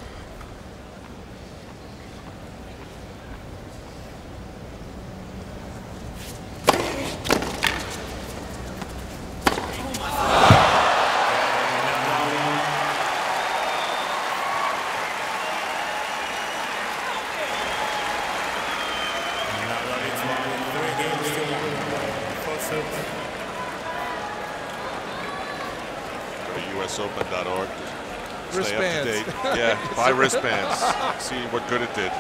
USOpen.org. Stay up to date. Wristbands. Yeah, buy wristbands. See what good it did.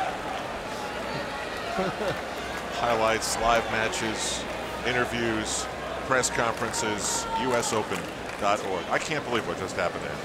Highlights, live matches, interviews, press conferences, USOpen.org. I can't believe what just happened there.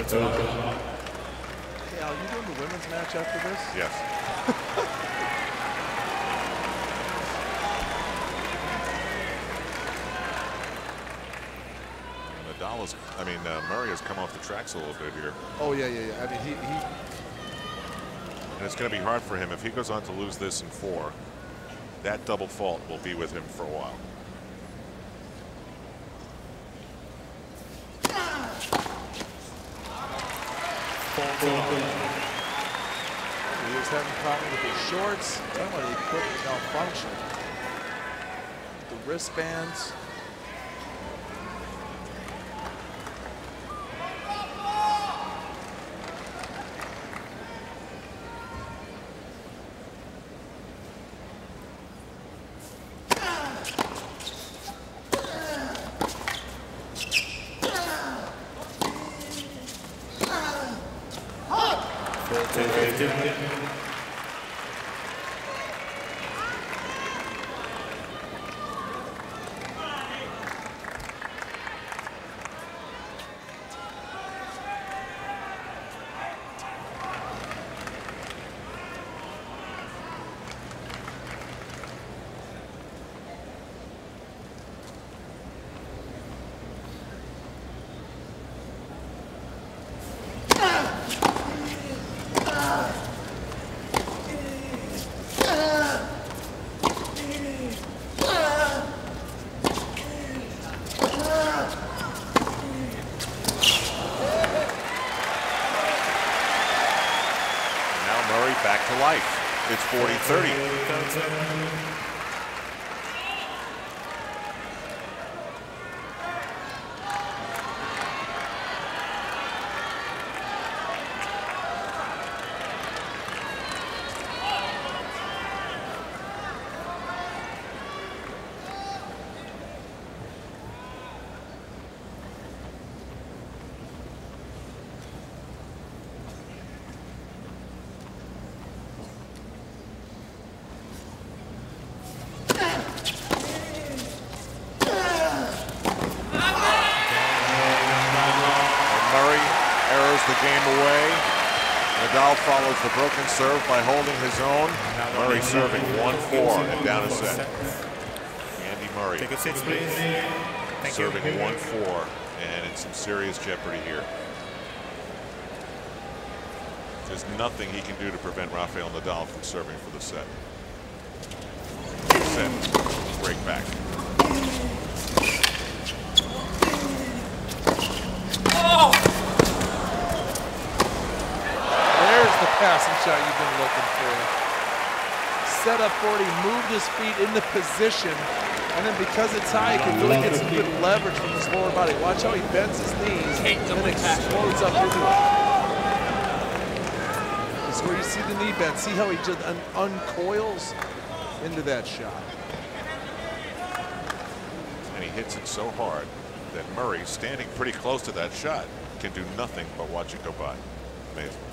sets to love. Hey, Al, you doing the women's match after this? Yes. Nadal is, Murray has come off the tracks a little bit here. Oh, yeah. I mean, he And it's going to be hard for him. If he goes on to lose this in 4, that double fault will be with him for a while. He was having a problem with his shorts. Talking about the equipment malfunction. The wristbands. Back to life. It's 40-30. The game away. Nadal follows the broken serve by holding his own. Murray serving 1-4 and down a set. Andy Murray Take a seat, please. serving 1-4 and in some serious jeopardy here. There's nothing he can do to prevent Rafael Nadal from serving for the set. Set. Break back. Passing shot you've been looking for. Set up 40, moved his feet into position, and then because it's high, he can really get some good leverage from his lower body. Watch how he bends his knees and explodes up into it. This is where you see the knee bend. See how he just uncoils into that shot. And he hits it so hard that Murray, standing pretty close to that shot, can do nothing but watch it go by. Amazing.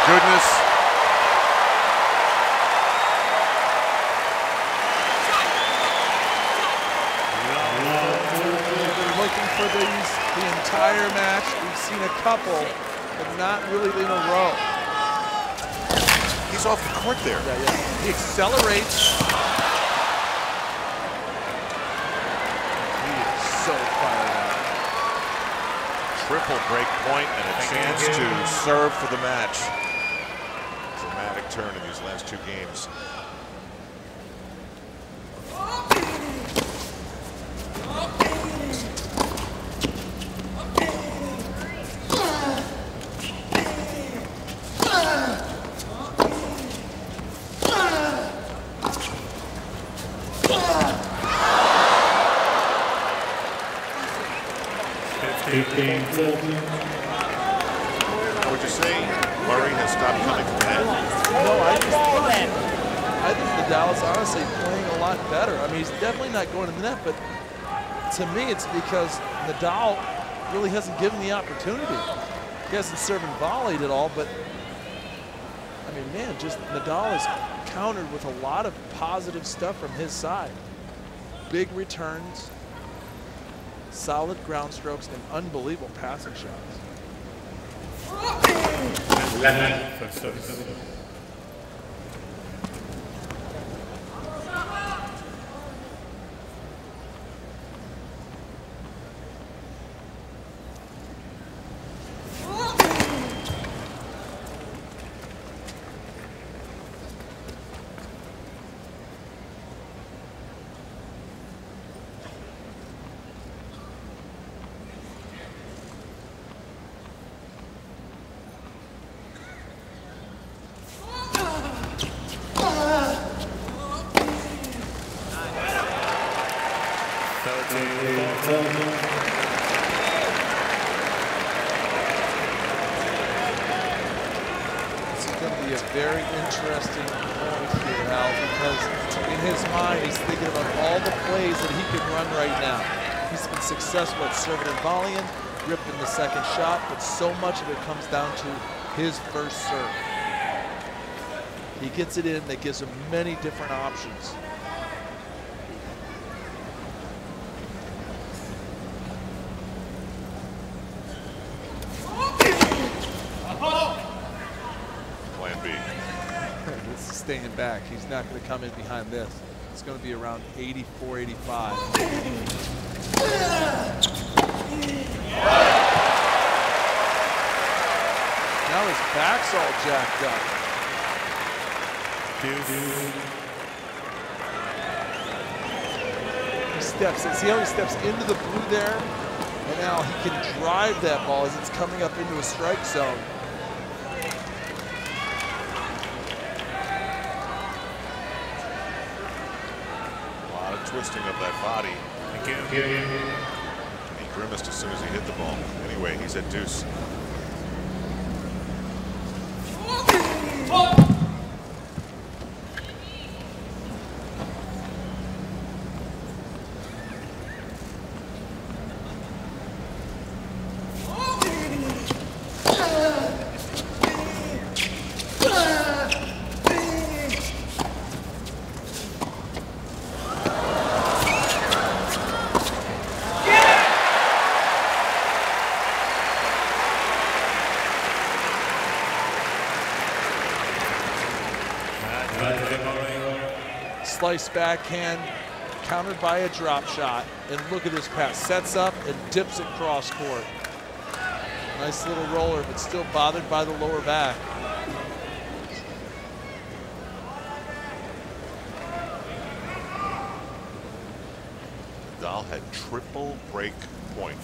Goodness. We've been looking for these the entire match. We've seen a couple, but not really in a row. He's off the court there. Yeah. He accelerates. He is so fired up. Triple break point and a chance to serve for the match. Dramatic turn in these last 2 games. Would you say Murray has stopped coming to the net? No, I think Nadal is honestly playing a lot better. I mean, he's definitely not going to the net, but to me, it's because Nadal really hasn't given the opportunity. He hasn't served and volleyed at all, but I mean, man, just Nadal has countered with a lot of positive stuff from his side. Big returns, solid ground strokes, and unbelievable passing shots. First service. Very interesting point here, Al, because in his mind, he's thinking about all the plays that he can run right now. He's been successful at serving and volleying, ripping the second shot, but so much of it comes down to his first serve. He gets it in, that gives him many different options. Staying back. He's not going to come in behind this. It's going to be around 84, 85. Now his back's all jacked up. He steps, see how he steps into the blue there? And now he can drive that ball as it's coming up into a strike zone. Twisting of that body. Again. He grimaced as soon as he hit the ball. Anyway, he's at deuce. Slice backhand, countered by a drop shot. And look at this pass. Sets up and dips it cross court. Nice little roller, but still bothered by the lower back. Nadal had triple break point.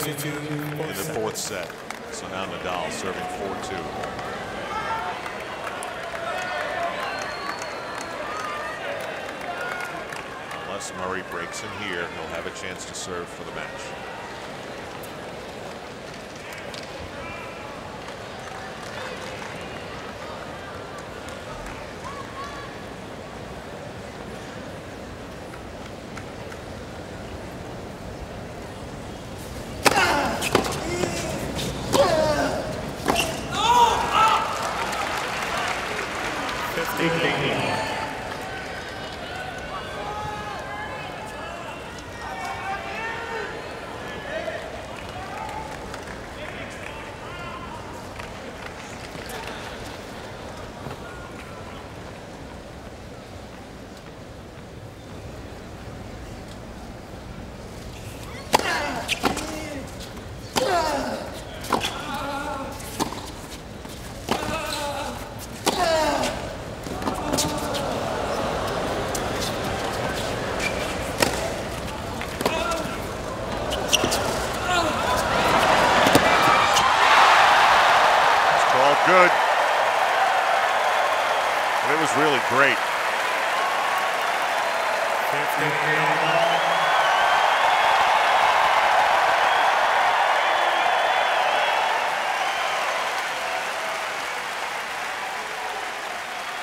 In the fourth set. So now Nadal serving 4-2. Unless Murray breaks in here, he'll have a chance to serve for the match. good. And it was really great. 15.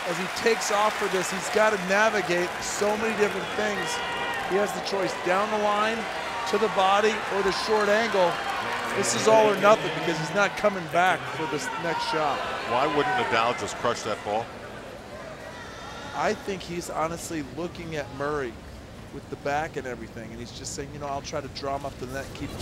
As he takes off for this, he's got to navigate so many different things. He has the choice down the line, to the body, or the short angle. This is all or nothing because he's not coming back for this next shot. Why wouldn't Nadal just crush that ball? I think he's honestly looking at Murray with the back and everything, and he's just saying, you know, I'll try to draw him up the net and keep him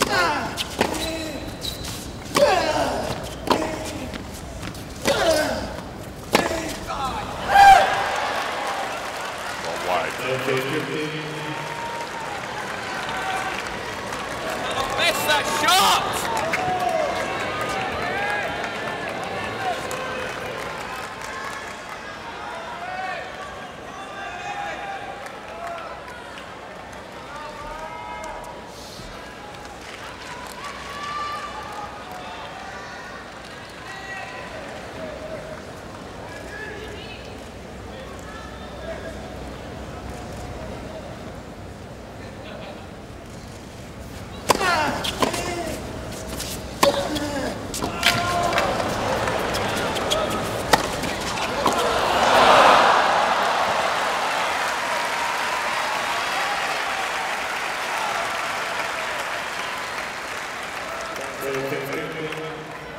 Miss that shot!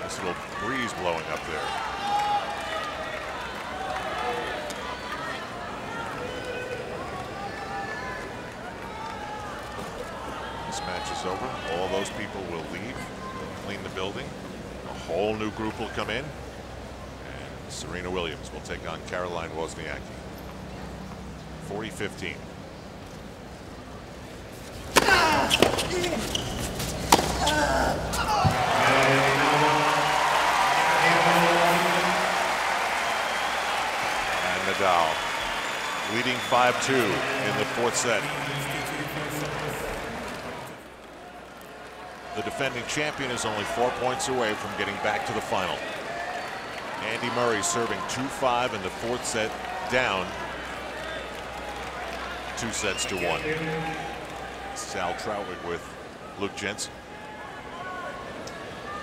Nice little breeze blowing up there. This match is over. All those people will leave, clean the building. A whole new group will come in. And Serena Williams will take on Caroline Wozniacki. 40-15. And Nadal leading 5-2 in the fourth set. The defending champion is only 4 points away from getting back to the final. Andy Murray serving 2-5 in the fourth set, down 2-1. Sal Troutwig with Luke Jensen.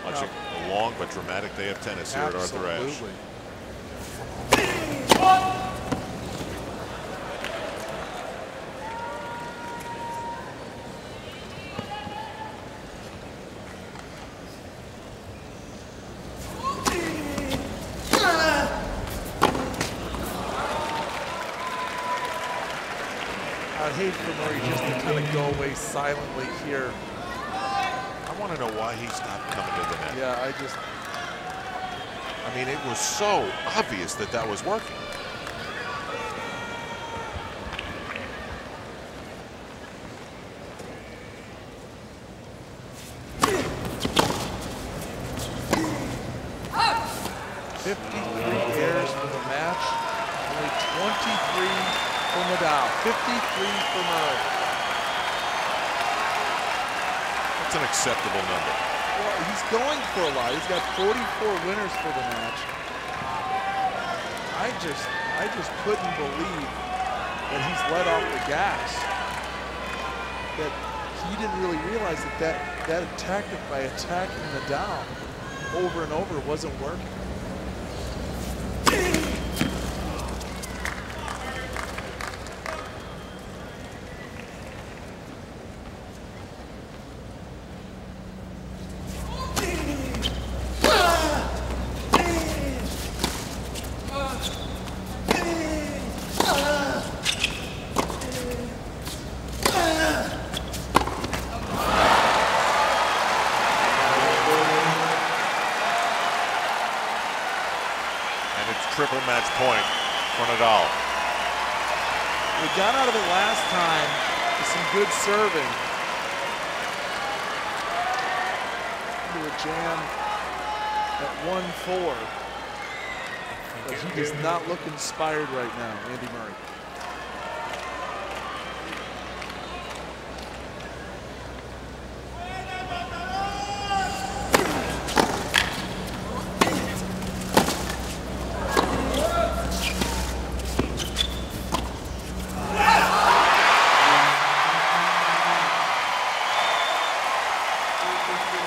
Watching a long but dramatic day of tennis here at Arthur Ashe. I'd hate for Murray just to kind of go away silently here. I want to know why he stopped coming to the net. Yeah, I mean, it was so obvious that that was working. Errors for the match, only 23 for Nadal, 53 for Murray. That's an acceptable number. Well, he's going for a lot. He's got 44 winners for the match. I just couldn't believe that he's let off the gas. That he didn't really realize that tactic by attacking Nadal over and over wasn't working. Triple match point for Nadal. We got out of it last time with some good serving. Into a jam at 1-4. But he does not look inspired right now, Andy Murray. Nadal.